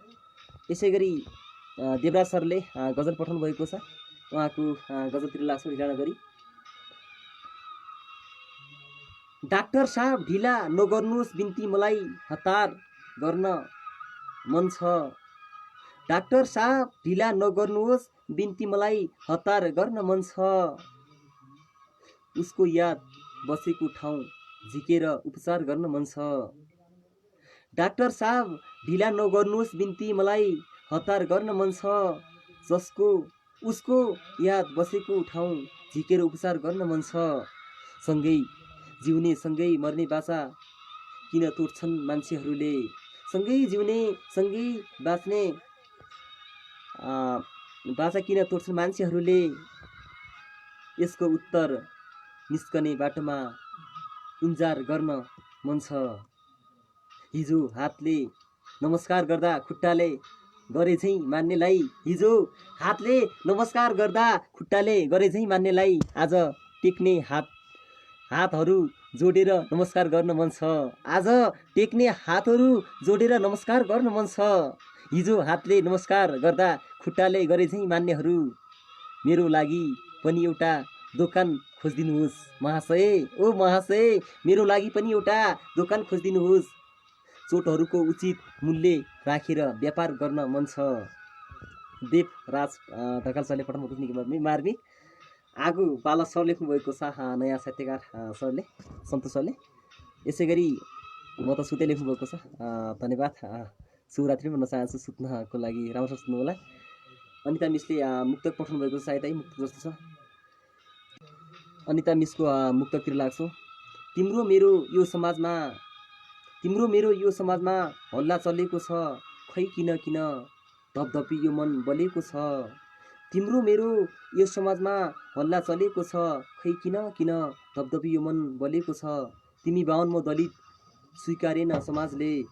यसै गरी देवराज सरले गजल पठाउनु भएको छ। उहाँको गजलतिर लाग्छौँ ढिला नगरी। डाक्टर साहब ढिला नगर्नुहोस् बिन्ती मलाई हतार गर्न मन छ, डाक्टर साहब ढिला नगर्नुहोस् बिन्ती मलाई हतार गर्न मन छ, उसको याद बसेको ठाउँ झिकेर उपचार गर्न मन छ, डाक्टर साहब ढिला नगर्नुहोस् बिन्ती मलाई हतार गर्न मन छ, उसको याद बसेको ठाउँ झिकेर उपचार गर्न मन छ, सँगै जिउने सँगै मर्ने बाचा किन तोड्छन् मान्छेहरूले, सँगै जिउने सँगै बाँच्ने बाचा किन तोड्छन् मान्छेहरूले, यसको उत्तर निस्कने बाटोमा इन्जार गर्न मन छ, हिजो हातले नमस्कार गर्दा खुट्टाले गरे झैँ मान्नेलाई, हिजो हातले नमस्कार गर्दा खुट्टाले गरे झैँ मान्नेलाई, आज टेक्ने हातहरू जोडेर नमस्कार गर्न मन छ, आज टेक्ने हातहरू जोडेर नमस्कार गर्न मन छ, हिजो हातले नमस्कार गर्दा खुट्टाले गरे झैँ मान्नेहरू, मेरो लागि पनि एउटा दोकान खोजिदिनुहोस् महाशय, ओ महाशय मेरो लागि पनि एउटा दोकान खोजिदिनुहोस्, चोटहरूको उचित मूल्य राखेर व्यापार गर्न मन छ। देवराज ढकाल सरले पठाउनु भएको मार्मिक। आगो बाला सर लेख्नुभएको छ, नयाँ साहित्यकार सरले सन्तोष सरले। यसै गरी म त सुते लेख्नुभएको छ। धन्यवाद। शुभरात्रि भन्न चाहन्छु, सुत्नको लागि राम्रोसँग सुत्नु होला। अनिता मिसले मुक्तक पठाउनु भएको छ, सायद है मुक्तक जस्तो छ। अनिता मिसको मुक्तकतिर लाग्छौँ। तिम्रो मेरो यो समाजमा हल्ला चलेको छ, खै किन धपधपी यो मन बलेको छ, तिम्रो मेरो यो समाजमा हल्ला चलेको छ, खै किन धपधपी यो मन बलेको छ, तिमी बाहुन म दलित स्वीकारेन समाजले,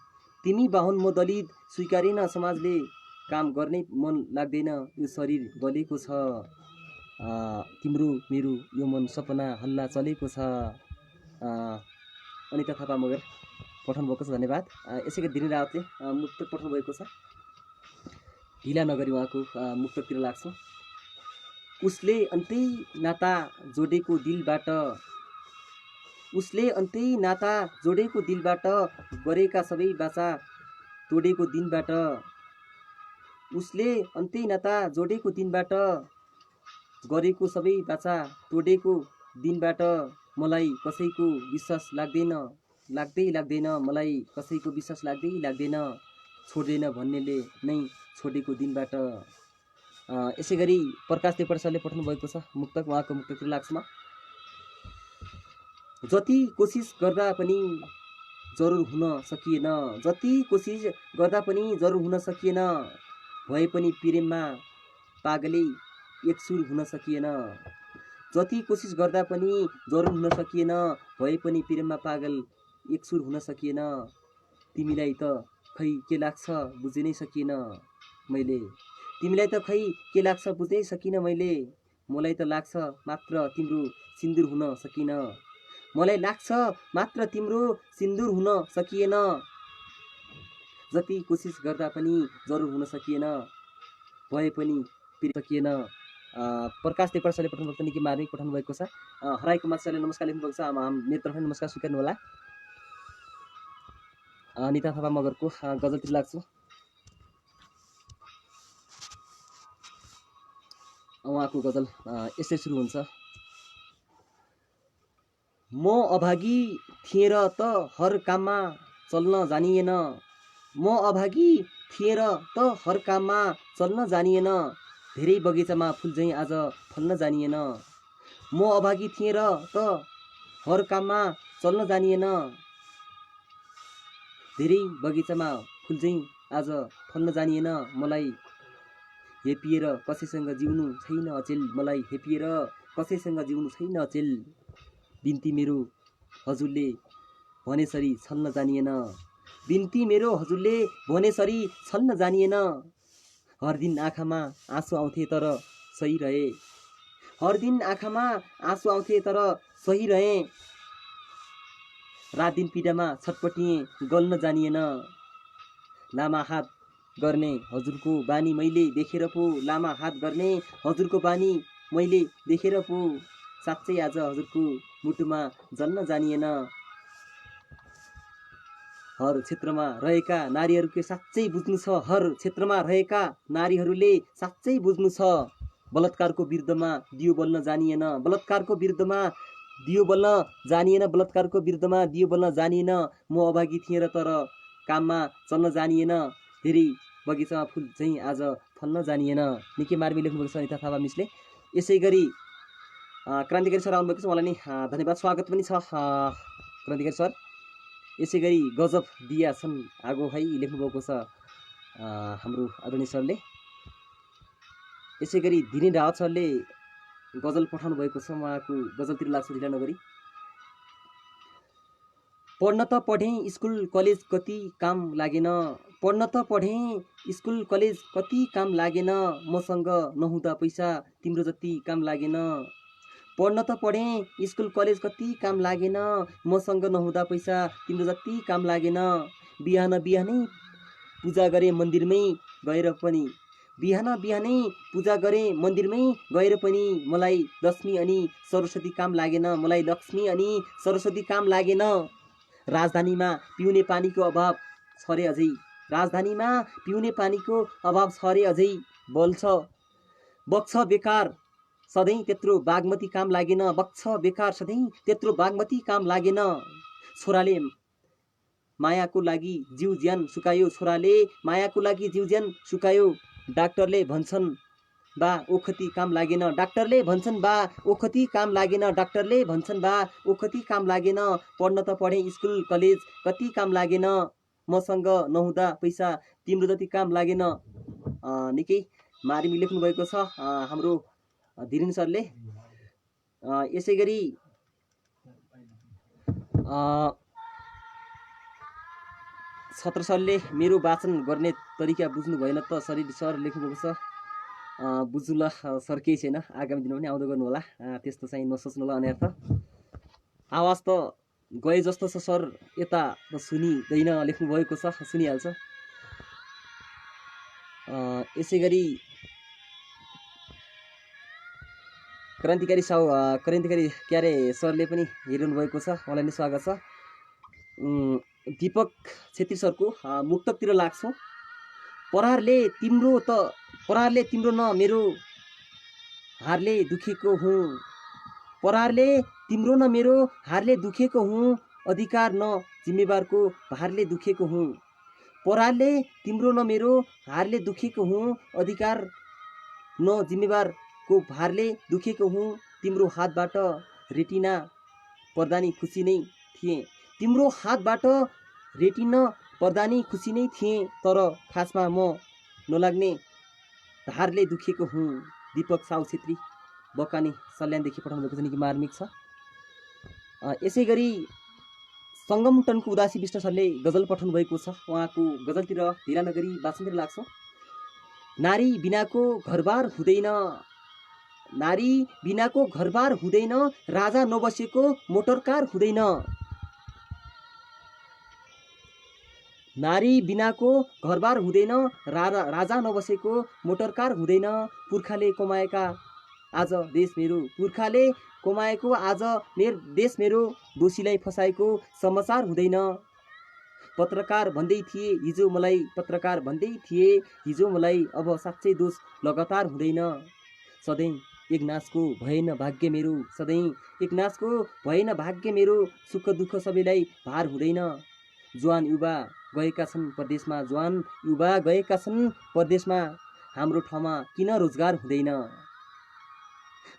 तिमी बाहुन म दलित स्वीकारेन समाजले, काम गर्नै मन लाग्दैन यो शरीर गलेको छ, तिम्रो मेरो यो मन सपना हल्ला चलेको छ। अनिता थापा मगर पठाउनु भएको छ। धन्यवाद। यसै गरी धीरेन रावतले मुक्तक पठाउनु भएको छ। ढिला नगरी उहाँको मुक्तकतिर लाग्छौँ। उसले अन्तै नाता जोडेको दिलबाट, उसले अन्तै नाता जोडेको दिलबाट, गरेका सबै बाचा तोडेको दिनबाट, उसले अन्तै नाता जोडेको दिनबाट गरेको सबै बाचा तोडेको दिनबाट मलाई कसैको विश्वास लाग्दैन मलाई कसैको विश्वास लाग्दैन छोड्दैन भन्नेले नै छोडेको दिनबाट। यसै गरी प्रकाश देवकोटा सरले पठाउनु भएको छ मुक्तक, उहाँको मुक्तकतिर लाग्छ म। जति कोसिस गर्दा पनि जरुर हुन सकिएन, जति कोसिस गर्दा पनि जरुर हुन सकिएन, भए पनि प्रेममा पागलै एकसुर हुन सकिएन। जति कोसिस गर्दा पनि जरुर हुन सकिएन, भए पनि प्रेममा पागल एकसुर हुन सकिएन। तिमीलाई त खै के लाग्छ बुझ्नै सकिएन मैले, तिमीलाई त खै के लाग्छ बुझ्नै सकिनँ मैले। मलाई त लाग्छ मात्र तिम्रो सिन्दुर हुन सकिन, मलाई लाग्छ मात्र तिम्रो सिन्दुर हुन सकिएन। जति कोसिस गर्दा पनि जरुर हुन सकिएन, भए पनि सकिएन। प्रकाश देवकोटा सरले पठाउनु भएको निकै मार्मिक पठाउनु भएको छ। हराएको माछाले नमस्कार लेख्नु भएको छ, मेरो तर्फबाट नमस्कार स्वीकार्नु होला। निता थापा मगरको गजलतिर लाग्छु। उहाँको गजल यसै सुरु हुन्छ। म अभागी थिएँ र त हर काममा चल्न जानिएन, म अभागी थिएँ र त हर काममा चल्न जानिएन, धेरै बगैँचामा फुल झैँ आज फल्न जानिएन। म अभागी थिएँ र त हर काममा चल्न जानिएन, धेरै बगैँचामा फुल झैँ आज फल्न जानिएन। मलाई हेपिएर कसैसँग जिउनु छैन अचेल, मलाई हेपिएर कसैसँग जिउनु छैन अचेल। बिन्ती मेरो हजुरले भनेसरी छल्न जानिएन, बिन्ती मेरो हजुरले भनेसरी छल्न जानिएन। हर दिन आँखामा आँसु आउँथे तर सही रहे, हर दिन आँखामा आँसु आउँथे तर सही रहे। रात दिन पीडामा छटपटिएँ गल्न जानिएन, लामा हात गर्ने हजुरको बानी मैले देखेर पो, लामा हात गर्ने हजुरको बानी मैले देखेर पो, साँच्चै आज हजुरको मुटुमा जल्न जानिएन। हर क्षेत्रमा रहेका नारीहरूले साँच्चै बुझ्नु छ, हर क्षेत्रमा रहेका नारीहरूले साँच्चै बुझ्नु छ। बलात्कारको विरुद्धमा दियो बल्न जानिएन, बलात्कारको विरुद्धमा दियो बल्न जानिएन, बलात्कारको विरुद्धमा दियो बल्न जानिएन। म अभागी थिएँ र तर काममा चल्न जानिएन, धेरै बगैँचामा फुल चाहिँ आज फल्न जानिएन। निकै मार्मी लेख्नुभएको छ निता थापा मिसले। यसै गरी क्रान्तिकारी सर आउनुभएको छ, उहाँलाई नि धन्यवाद स्वागत पनि छ क्रान्तिकारी सर। यसै गरी गजब दिया छन् आगो है लेख्नुभएको छ हाम्रो आदरणीय सरले। यसै गरी धिरेन रावत सरले गजल पठाउनु भएको छ, उहाँको गजलतिर लाग्छ ढिला नगरी। पढ्न त पढेँ स्कुल कलेज कति काम लागेन, पढ्न त पढेँ स्कुल कलेज कति काम लागेन, मसँग नहुँदा पैसा तिम्रो जति काम लागेन। पढ्न त पढेँ स्कुल कलेज कति काम लागेन, मसँग नहुँदा पैसा तिम्रो जति काम लागेन। बिहान बिहानै पूजा गरेँ मन्दिरमै गएर पनि, बिहान बिहानै पूजा गरेँ मन्दिरमै गएर पनि, मलाई लक्ष्मी अनि सरस्वती काम लागेन, मलाई लक्ष्मी अनि सरस्वती काम लागेन। राजधानीमा पिउने पानीको अभाव छ रे अझै, राजधानीमा पिउने पानीको अभाव छ रे अझै, बग्छ बेकार सधैँ त्यत्रो बागमती काम लागेन, बग्छ बेकार सधैँ त्यत्रो बागमती काम लागेन। छोराले मायाको लागि जिउ ज्यान सुकायो, छोराले मायाको लागि जिउ ज्यान सुकायो। डाक्टरले भन्छन् बा ओखती काम लागेन, डाक्टरले भन्छन् बा ओखती काम लागेन, डाक्टरले भन्छन् बा ओखती काम लागेन। पढ्न त पढेँ स्कुल कलेज कति काम लागेन, मसँग नहुँदा पैसा तिम्रो जति काम लागेन। निकै मार्मी लेख्नु भएको छ हाम्रो धिरेन सरले। यसै गरी छत्र सरले मेरो वाचन गर्ने तरिका बुझ्नु भएन त सर लेख्नुभएको छ। बुझ्नु ल सर, केही छैन, आगामी दिनमा पनि आउँदो गर्नु होला, त्यस्तो चाहिँ नसोच्नु ल अनर्थ। आवाज त गए जस्तो छ सर, यता त सुनिँदैन लेख्नुभएको छ, सुनिहाल्छ। यसै गरी क्रान्तिकारी क्यारे सरले पनि हेरिरहनु भएको छ, उहाँलाई नै स्वागत छ। दीपक छेत्री सरको मुक्तकतिर लाग्छौँ। परारले तिम्रो न मेरो हारले दुखेको हुँ। परारले तिम्रो न मेरो हारले दुखेको हुँ। अधिकार न जिम्मेवारको भारले दुखेको हुँ। परारले तिम्रो न मेरो हारले दुखेको हुँ। अधिकार न जिम्मेवारको भारले दुखेको हुँ। तिम्रो हातबाट रेटिना पर्दानी खुसी नै थिएँ। तिम्रो हातबाट रेटिना पर्दानी खुसी नै थिएँ। तर खासमा म नलाग्ने धारले दुखेको हुँ। दीपक साउ छेत्री बकानी सल्यानदेखि पठाउनु भएको छ, निकै मार्मिक छ। यसै गरी सङ्गम टनको उदासी विष्ट सरले गजल पठाउनु भएको छ। उहाँको गजलतिर ढिला नगरी वाचनतिर लाग्छौँ। नारी बिनाको घरबार हुँदैन, नारी बिनाको घरबार हुँदैन, राजा नबसेको मोटरकार हुँदैन। नारी बिनाको घरबार हुँदैन, राजा नबसेको मोटरकार हुँदैन। पुर्खाले कमाएका आज देश मेरो, पुर्खाले कमाएको आज देश मेरो, दोषीलाई फसाएको समाचार हुँदैन। पत्रकार भन्दै थिए हिजो मलाई, पत्रकार भन्दै थिए हिजो मलाई, अब साँच्चै दोष लगातार हुँदैन। सधैँ एक नाचको भएन भाग्य मेरो, सधैँ एक नाचको भएन भाग्य मेरो, सुख दुःख सबैलाई भार हुँदैन। जवान युवा गएका छन् परदेशमा, जवान युवा गएका छन् परदेशमा, हाम्रो ठाउँमा किन रोजगार हुँदैन।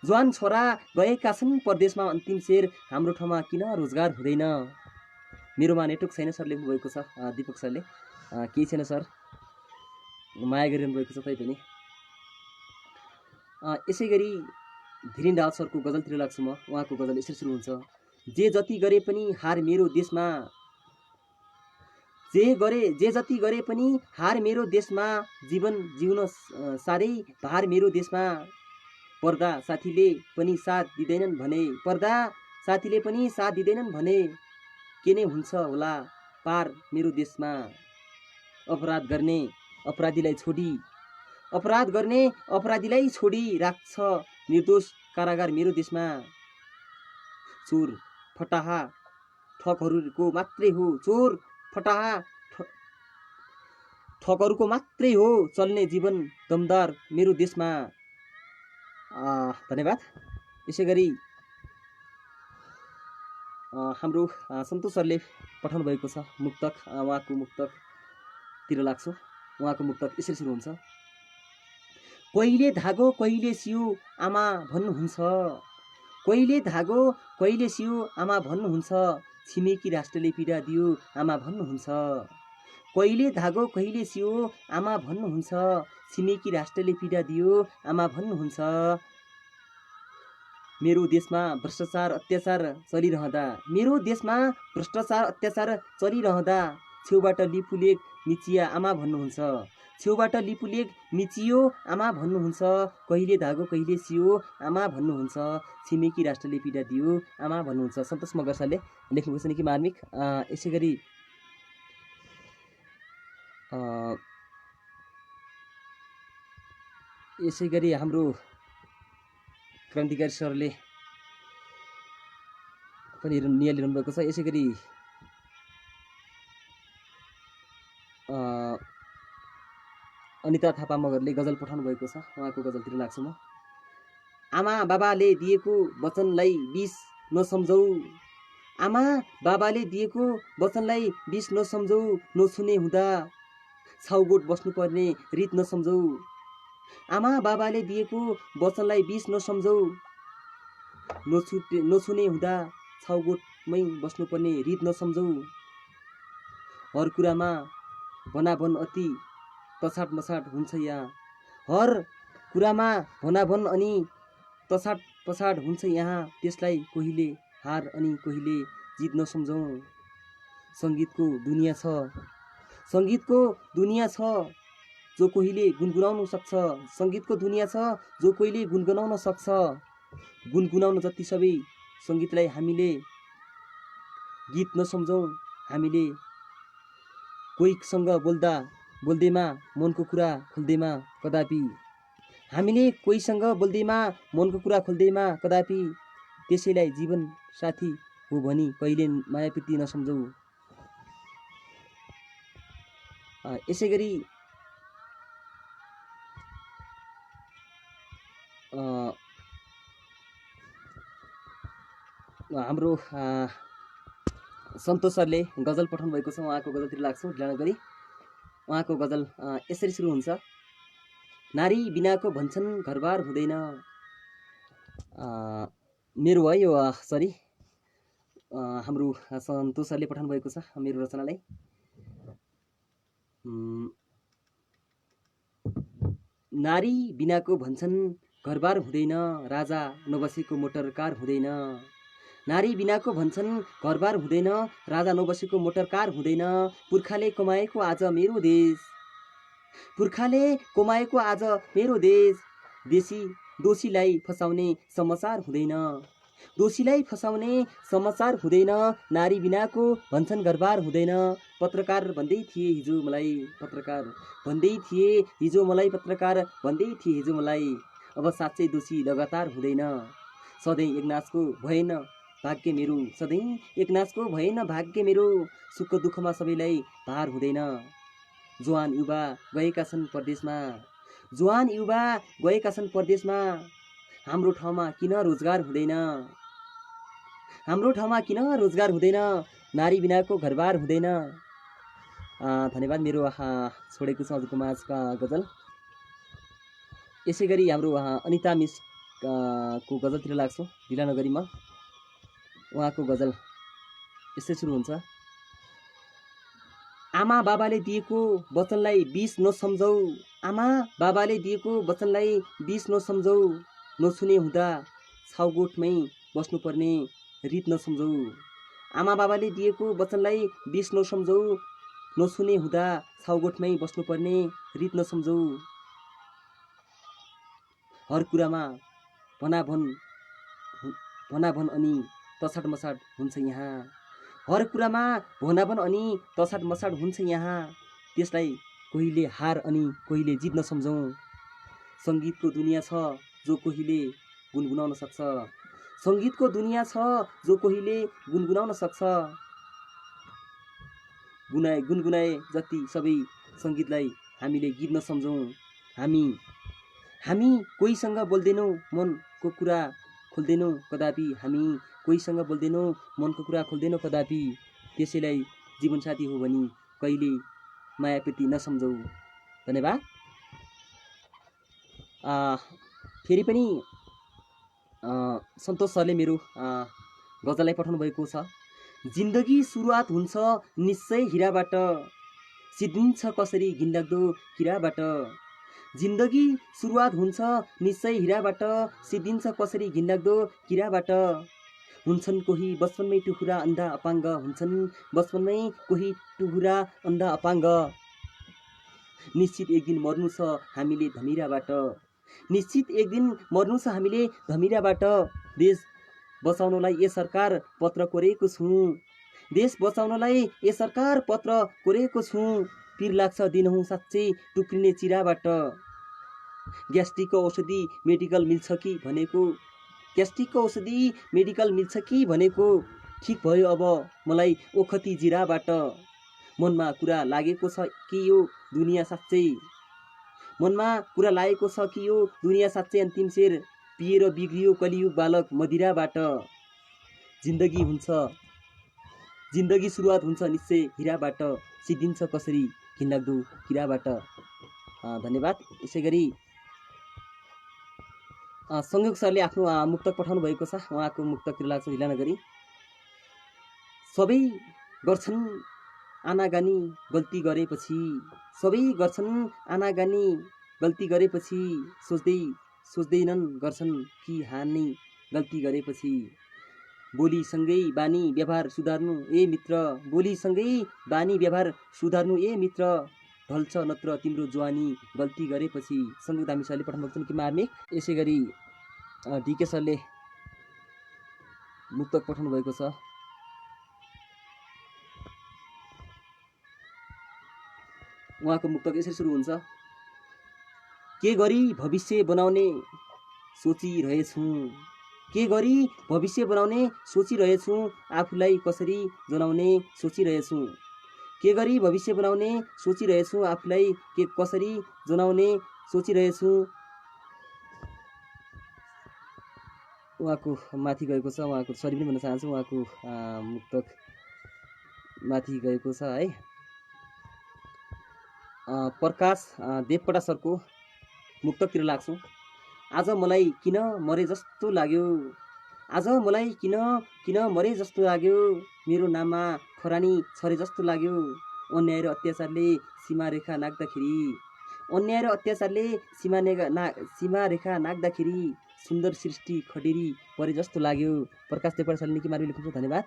जवान छोरा गएका छन् परदेशमा, अन्तिम शेर हाम्रो ठाउँमा किन रोजगार हुँदैन। मेरोमा नेटवर्क छैन सर लेख्नु भएको छ दीपक सरले। केही छैन सर, माया गरिरहनु भएको छ तैपनि। यसै गरी धीरेन दाहाल सरको गजलतिर लाग्छु म। उहाँको गजल यसरी सुरु हुन्छ। जे जति गरे पनि हार मेरो देशमा, जे जति गरे पनि हार मेरो देशमा, जीवन जिउन साह्रै भार मेरो देशमा। पर्दा साथीले पनि साथ दिँदैनन् भने, पर्दा साथीले पनि साथ दिँदैनन् भने, के नै हुन्छ होला पार मेरो देशमा। अपराध गर्ने अपराधीलाई छोडी, अपराध गर्ने अपराधीलाई छोडी राख्छ निर्दोष कारागार मेरो देशमा। चोर फटाहा ठगहरूको मात्रै हो, चोर फटाहा ठगहरूको मात्रै हो चल्ने जीवन दमदार मेरो देशमा। धन्यवाद। यसै गरी हाम्रो सन्तोष सरले पठाउनु भएको छ मुक्तक। उहाँको मुक्तकतिर लाग्छु। उहाँको मुक्तक यसरी सुरु हुन्छ। कहिले धागो कहिले सियो आमा भन्नुहुन्छ, कहिले धागो कहिले सियो आमा भन्नुहुन्छ, छिमेकी राष्ट्रले पीडा दियो आमा भन्नुहुन्छ। कहिले धागो कहिले सियो आमा भन्नुहुन्छ, छिमेकी राष्ट्रले पीडा दियो आमा भन्नुहुन्छ। मेरो देशमा भ्रष्टाचार अत्याचार चलिरहँदा, मेरो देशमा भ्रष्टाचार अत्याचार चलिरहँदा, छेउबाट लिपुलेख मिचिया आमा भन्नुहुन्छ, छेउबाट लिपुलेख मिचियो आमा भन्नुहुन्छ। कहिले धागो कहिले सियो आमा भन्नुहुन्छ, छिमेकी राष्ट्रले पीडा दियो आमा भन्नुहुन्छ। सन्तोष मगर सरले लेख्नुभएको छ, निकै मार्मिक। यसै गरी हाम्रो क्रान्तिकारी सरले पनि निहालिरहनु भएको छ। यसै गरी अनिता थापा मगरले गजल पठाउनु भएको छ। उहाँको गजलतिर लाग्छु म। आमा बाबाले दिएको वचनलाई विष नसम्झौ, आमा बाबाले दिएको वचनलाई विष नसम्झौ, नछुने हुँदा छाउगोठ बस्नुपर्ने रीत नसम्झौ। आमा बाबाले दिएको वचनलाई विष नसम्झौ, नछुने हुँदा छाउगोठमै बस्नुपर्ने रीत नसम्झौ। हर कुरामा भनाभन अति तछाट मछाट हुन्छ यहाँ, हर कुरामा भनाभन अनि तछाट पछाट हुन्छ यहाँ, त्यसलाई कहिले हार अनि कहिले जित नसम्झौ। सङ्गीतको दुनियाँ छ, सङ्गीतको दुनियाँ छ जो कोहीले गुनगुनाउन सक्छ, सङ्गीतको दुनियाँ छ जो कोहीले गुनगुनाउन सक्छ। गुनगुनाउन जति सबै सङ्गीतलाई हामीले गीत नसम्झौँ। हामीले कोहीसँग बोल्दैमा मनको कुरा खोल्दैमा कदापि, हामीले कोहीसँग बोल्दैमा मनको कुरा खोल्दैमा कदापि, त्यसैलाई जीवन साथी हो भनी कहिले माया प्रीति नसम्झौ। यसै गरी हाम्रो सन्तोष सरले गजल पठाउनु भएको छ। उहाँको गजलतिर लाग्छौँ ढिला नगरी। उहाँको गजल यसरी सुरु हुन्छ। नारी बिनाको भन्छन् घरबार हुँदैन। मेरो है यो सरी हाम्रो सन्तोष सरले पठाउनु भएको छ मेरो रचनालाई। नारी बिनाको भन्छन् घरबार हुँदैन, राजा नबसेको मोटर कार हुँदैन। नारी बिनाको भन्छन् घरबार हुँदैन, राजा नबसेको मोटर कार हुँदैन। पुर्खाले कमाएको आज मेरो देश, पुर्खाले कमाएको आज मेरो देश। दोषीलाई फसाउने समाचार हुँदैन, दोषीलाई फसाउने समाचार हुँदैन। नारी बिनाको भन्छन् घरबार हुँदैन। पत्रकार भन्दै थिए हिजो मलाई, पत्रकार भन्दै थिए हिजो मलाई, पत्रकार भन्दै थिए हिजो मलाई। अब साँच्चै दोषी लगातार हुँदैन। सधैँ एक नाचको भएन भाग्य मेरो, सधैँ एक नाचको भएन भाग्य मेरो। सुख दुःखमा सबैलाई भार हुँदैन। जवान युवा गएका छन् परदेशमा, जवान युवा गएका छन् परदेशमा। हाम्रो ठाउँमा किन रोजगार हुँदैन, हाम्रो ठाउँमा किन रोजगार हुँदैन। नारी बिनाको घरबार हुँदैन। धन्यवाद। मेरो छोडेको छ हजुरको माझका गजल। यसै गरी हाम्रो अनिता मिस को गजलतिर लाग्छौँ ढिला नगरीमा। उहाँको गजल यसै सुरु हुन्छ। आमा बाबाले दिएको वचनलाई बिस नसम्झौ, आमा बाबाले दिएको वचनलाई बिस नसम्झौ। नसुने हुँदा छाउगोठमै बस्नुपर्ने रीत नसम्झौ। आमा बाबाले दिएको वचनलाई बिस नसम्झौ। नसुने हुँदा छाउगोठमै बस्नुपर्ने रीत नसम्झौ। हर कुरामा भनाभन अनि तसाड मसाड हुन्छ यहाँ। हर कुरामा भनाभन अनि तसाड मसाड हुन्छ यहाँ। त्यसलाई कहिले हार अनि कहिले जित नसम्झौँ। सङ्गीतको दुनियाँ छ जो कहिले गुनगुनाउन सक्छ, सङ्गीतको दुनियाँ छ जो कहिले गुनगुनाउन सक्छ। गुनगुनाए जति सबै सङ्गीतलाई हामीले गीत नसम्झौँ। हामी कोहीसँग बोल्दैनौँ मनको कुरा खोल्दैनौँ कदापि। हामी कोहीसँग बोल्दैनौँ मनको कुरा खोल्दैनौँ कदापि। त्यसैलाई जीवनसाथी हो भनी कहिले मायाप्रति नसम्झौ। धन्यवाद। फेरि पनि सन्तोष सरले मेरो गजललाई पठाउनु भएको छ। जिन्दगी सुरुवात हुन्छ निश्चय हिराबाट, सिद्धिन्छ कसरी घिनलाग्दो किराबाट। जिन्दगी सुरुवात हुन्छ निश्चय हिराबाट, सिद्धिन्छ कसरी घिनलाग्दो किराबाट। हुन्छन् कोही बचपनमै टुहुरा अन्धा अपाङ्ग, हुन्छन् बचपनमै कोही टुहुरा अन्धा अपाङ्ग। निश्चित एक दिन मर्नु छ हामीले धमिराबाट, निश्चित एक दिन मर्नु छ हामीले धमिराबाट। देश बचाउनलाई ए सरकार पत्र कोरेको छु, देश बचाउनलाई ए सरकार पत्र कोरेको छु। पिर लाग्छ दिनहुँ साँच्चै टुक्रिने चिराबाट। ग्यास्ट्रिकको औषधि मेडिकल मिल्छ कि भनेको, ग्यास्ट्रिकको औषधि मेडिकल मिल्छ कि भनेको। ठिक भयो अब मलाई ओखती जिराबाट। मनमा कुरा लागेको छ कि यो दुनियाँ साँच्चै, मनमा कुरा लागेको छ कि यो दुनियाँ साँच्चै अन्तिम शेर पिएर बिग्रियो कलियुग बालक मदिराबाट। जिन्दगी सुरुवात हुन्छ निश्चय हिराबाट, सिद्धिन्छ कसरी घिनलाग्दो किराबाट। धन्यवाद। यसै गरी संयोग सरले आफ्नो मुक्तक पठाउनु भएको छ। उहाँको मुक्तकतिर लाग्छ ढिला नगरी। सबै गर्छन् आनागानी गल्ती गरेपछि, सबै गर्छन् आनागानी गल्ती गरेपछि। सोच्दैनन् गर्छन् कि हानि गल्ती गरेपछि। बोलीसँगै बानी व्यवहार सुधार्नु ए मित्र, बोलीसँगै बानी व्यवहार सुधार्नु ए मित्र। ढल्छ नत्र तिम्रो जवानी गल्ती गरेपछि। सङ्गीत दामी सरले पठाउनु भएको छ कि मार्मिक। यसै गरी डिके सरले मुक्तक पठाउनु भएको छ। उहाँको मुक्तक यसरी सुरु हुन्छ। के गरी भविष्य बनाउने सोचिरहेछु, के गरी भविष्य बनाउने सोचिरहेछु। आफूलाई कसरी जनाउने सोचिरहेछु, के गरी भविष्य बनाउने सोचिरहेछु। आफूलाई कसरी जनाउने सोचिरहेछु। उहाँको माथि गएको छ, उहाँको सरी पनि भन्न चाहन्छु, उहाँको मुक्तक माथि गएको छ है। प्रकाश देवकोटा सरको मुक्तकतिर लाग्छौँ। आज मलाई किन मरे जस्तो लाग्यो, आज मलाई किन मरे जस्तो लाग्यो, मेरो नाममा खरानी छरे जस्तो लाग्यो, अन्याय र अत्याचारले सीमारेखा नाग्दाखेरि, अन्याय र अत्याचारले सीमारेखा नाग्दाखेरि सुन्दर सृष्टि खडेरी परे जस्तो लाग्यो। प्रकाश देवकोटा सरले निकै मार्मी लेख्नुहुन्छ, धन्यवाद।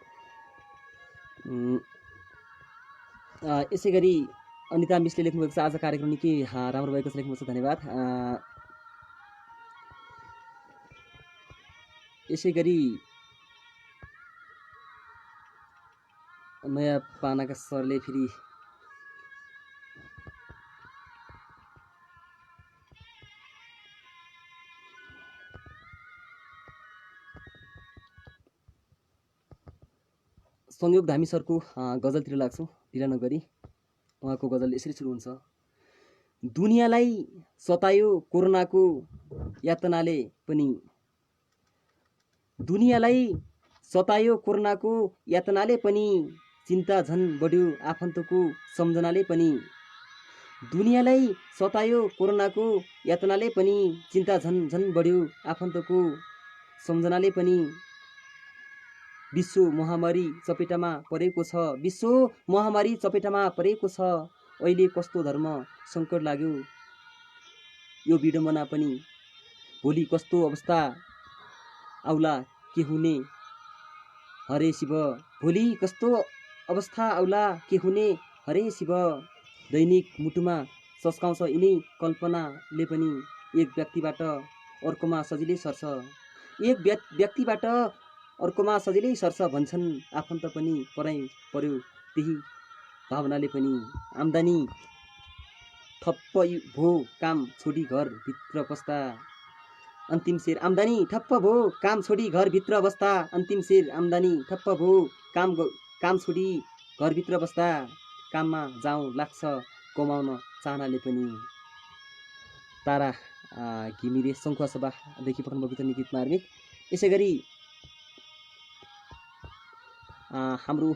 यसै गरी अनिता मिसले लेख्नुभएको छ, आज कार्यक्रम निकै राम्रो भएको छ लेख्नुहुन्छ, धन्यवाद। यसै गरी नयाँ पानाका सरले फेरि संयोग धामी सरको गजलतिर लाग्छौँ, ढिला नगरी। उहाँको गजल यसरी सुरु हुन्छ। दुनियाँलाई सतायो कोरोनाको यातनाले पनि, दुनियाँलाई सतायो कोरोनाको यातनाले पनि, चिन्ता झन् बढ्यो आफन्तको सम्झनाले पनि, दुनियाँलाई सतायो कोरोनाको यातनाले पनि, चिन्ता झन् बढ्यो आफन्तको सम्झनाले पनि, विश्व महामारी चपेटामा परेको छ, विश्व महामारी चपेटामा परेको छ, अहिले कस्तो धर्म सङ्कट लाग्यो यो विडम्बना पनि, भोलि कस्तो अवस्था आउला के हुने हरे शिव, भोलि कस्तो अवस्था आउला के हुने हरे शिव, दैनिक मुटुमा सस्काउँछ यिनै कल्पनाले पनि, एक व्यक्तिबाट अर्कोमा सजिलै सर्छ, एक व्यक्तिबाट अर्कोमा सजिलै सर्छ, भन्छन् आफन्त पनि पराइ पर्यो त्यही भावनाले पनि, आम्दानी ठप्प भो काम छोडी घर भित्र बस्दा, अन्तिम शेर आम्दानी ठप्प भो काम छोडी घरभित्र बस्दा, अन्तिम शेर आम्दानी ठप्प भो काम छोडी घरभित्र बस्दा, काममा जाउँ लाग्छ कमाउन चाहनाले पनि। तारा घिमिरे सङ्खुवा सभादेखि पठाउनु भएको गीत मार्मिक। यसै गरी हाम्रो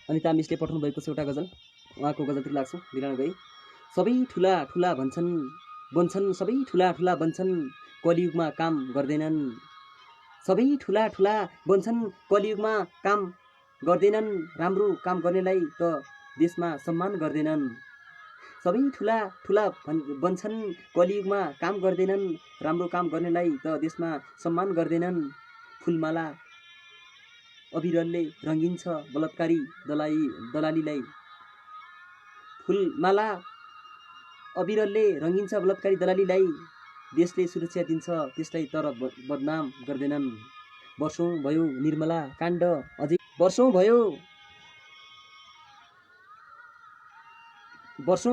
अनिता मिसले पठाउनु भएको छ एउटा गजल, उहाँको गजलतिर लाग्छौँ, ढिला नगई। सबै ठुला ठुला बन्छन् सबै ठुला ठुला बन्छन्, कलियुगमा काम गर्दैनन्, सबै ठुला ठुला बन्छन् कलियुगमा काम गर्दैनन्, राम्रो काम गर्नेलाई त देशमा सम्मान गर्दैनन्, सबै ठुला ठुला बन्छन् कलियुगमा काम गर्दैनन्, राम्रो काम गर्नेलाई त देशमा सम्मान गर्दैनन्, फुलमाला अबिरलले रङ्गिन्छ बलात्कारी दलालीलाई, फुलमाला अबिरलले रङ्गिन्छ बलात्कारी दलालीलाई, देशले सुरक्षा दिन्छ त्यसलाई तर बदनाम गर्दैनन्, वर्षौँ भयो निर्मला काण्ड अझै, वर्षौँ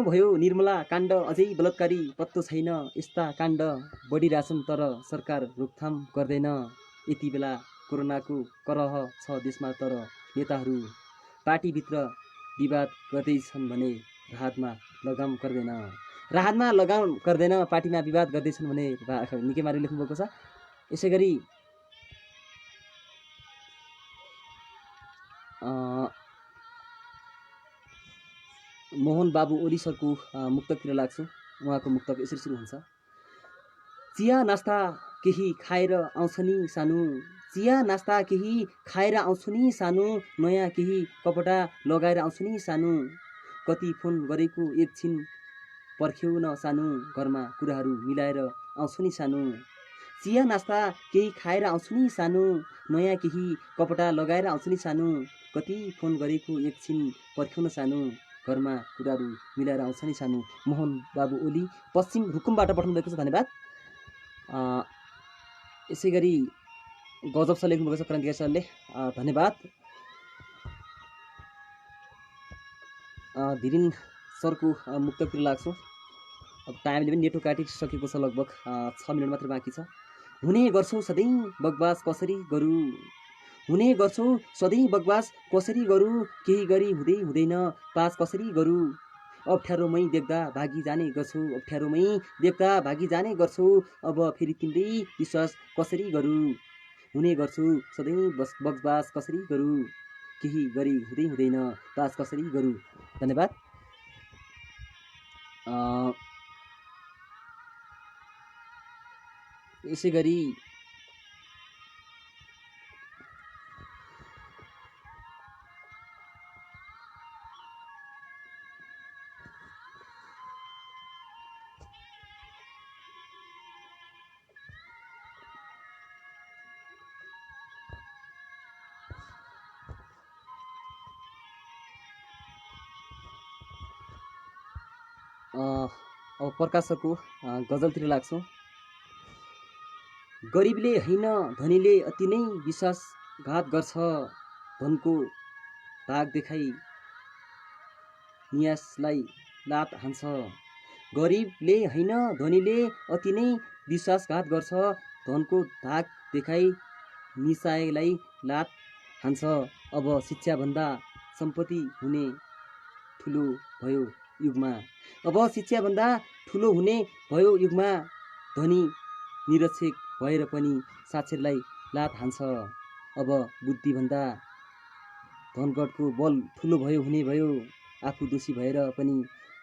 भयो निर्मला काण्ड अझै बलात्कारी पत्तो छैन, यस्ता काण्ड बढिरहेछन् तर सरकार रोकथाम गर्दैन, यति बेला कोरोनाको करह छ देशमा तर नेताहरू पार्टीभित्र विवाद गर्दैछन् भने राहतमा लगाम गर्दैन, पार्टीमा विवाद गर्दैछन् भने निकै मार्मी लेख्नुभएको छ। यसै गरी मोहन बाबु ओली सरको मुक्तकतिर लाग्छु, उहाँको मुक्तक यसरी सुरु हुन्छ। चिया नास्ता केही खाएर आउँछ नि सानो, चिया नास्ता केही खाएर आउँछु नि सानो, नयाँ केही कपडा लगाएर आउँछु नि सानो, कति फोन गरेको एकछिन पर्ख्यौ न सानो, घरमा कुराहरू मिलाएर आउँछु नि सानो, चिया नास्ता केही खाएर आउँछु नि सानो, नयाँ केही कपडा लगाएर आउँछु नि सानो, कति फोन गरेको एकछिन पर्ख्यौ न सानो, घरमा कुराहरू मिलाएर आउँछ नि सानो। मोहन बाबु ओली पश्चिम रुकुमबाट पठाउनु भएको छ, धन्यवाद। यसै गरी गजब सर लेख्नुभएको छ क्रान्तिकारी सरले, धन्यवाद। धिरिन सरको मुक्तकतिर लाग्छौँ। अब टाइमले पनि नेटो काटिसकेको छ, लगभग 6 मिनट मात्र बाँकी छ। हुने गर्छौँ सधैँ बकवास कसरी गरौँ, हुने गर्छौँ सधैँ बकवास कसरी गरौँ, केही गरी हुँदैन पास कसरी गरौँ, अप्ठ्यारोमै देख्दा भागी जाने गर्छु, अप्ठ्यारोमै देख्दा भागी जाने गर्छु। अब फेरि तिम्रै विश्वास कसरी गरौँ, हुने गर्छु सधैँ बकबास कसरी गरौँ, केही गरी हुँदैन बास कसरी गरौँ। धन्यवाद। यसै गरी अब प्रकाशको गजलतिर लाग्छौँ। गरिबले होइन धनीले अति नै विश्वासघात गर्छ, धनको भाग देखाई नियासलाई लात हान्छ। गरिबले होइन धनीले अति नै विश्वासघात गर्छ, धनको धाक देखाई निसायलाई लात हान्छ। अब शिक्षाभन्दा सम्पत्ति हुने ठुलो भयो युगमा, अब शिक्षाभन्दा ठुलो हुने भयो युगमा, धनी निरक्षर भएर पनि साक्षरलाई लात हान्छ। अब बुद्धिभन्दा धनगढको बल ठुलो भयो हुने भयो, आफू दोषी भएर पनि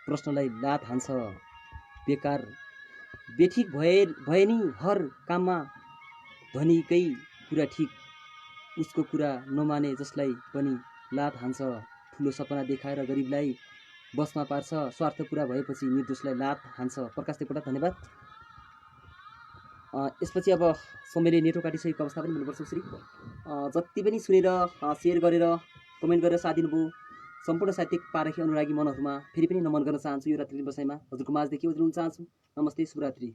प्रश्नलाई लात हान्छ। बेकार बेठिक भए नि हर काममा धनीकै कुरा ठिक, उसको कुरा नमाने जसलाई पनि लात हान्छ। ठुलो सपना देखाएर गरिबलाई बसमा पार्छ, स्वार्थ पुरा भएपछि निर्दोषलाई लात हान्छ। प्रकाश देवकोटा, धन्यवाद। यसपछि अब समयले नेटो काटिसकेको अवस्था पनि भन्नुपर्छ श्री। जति पनि सुनेर सेयर गरेर कमेन्ट गरेर साथ दिनुभयो सम्पूर्ण साहित्यिक पारखी अनुरागी मनहरूमा फेरि पनि नमन गर्न चाहन्छु। यो रात्रि बसाइमा हजुरको माझदेखि ओझ्न चाहन्छु। नमस्ते, शुभरात्रि।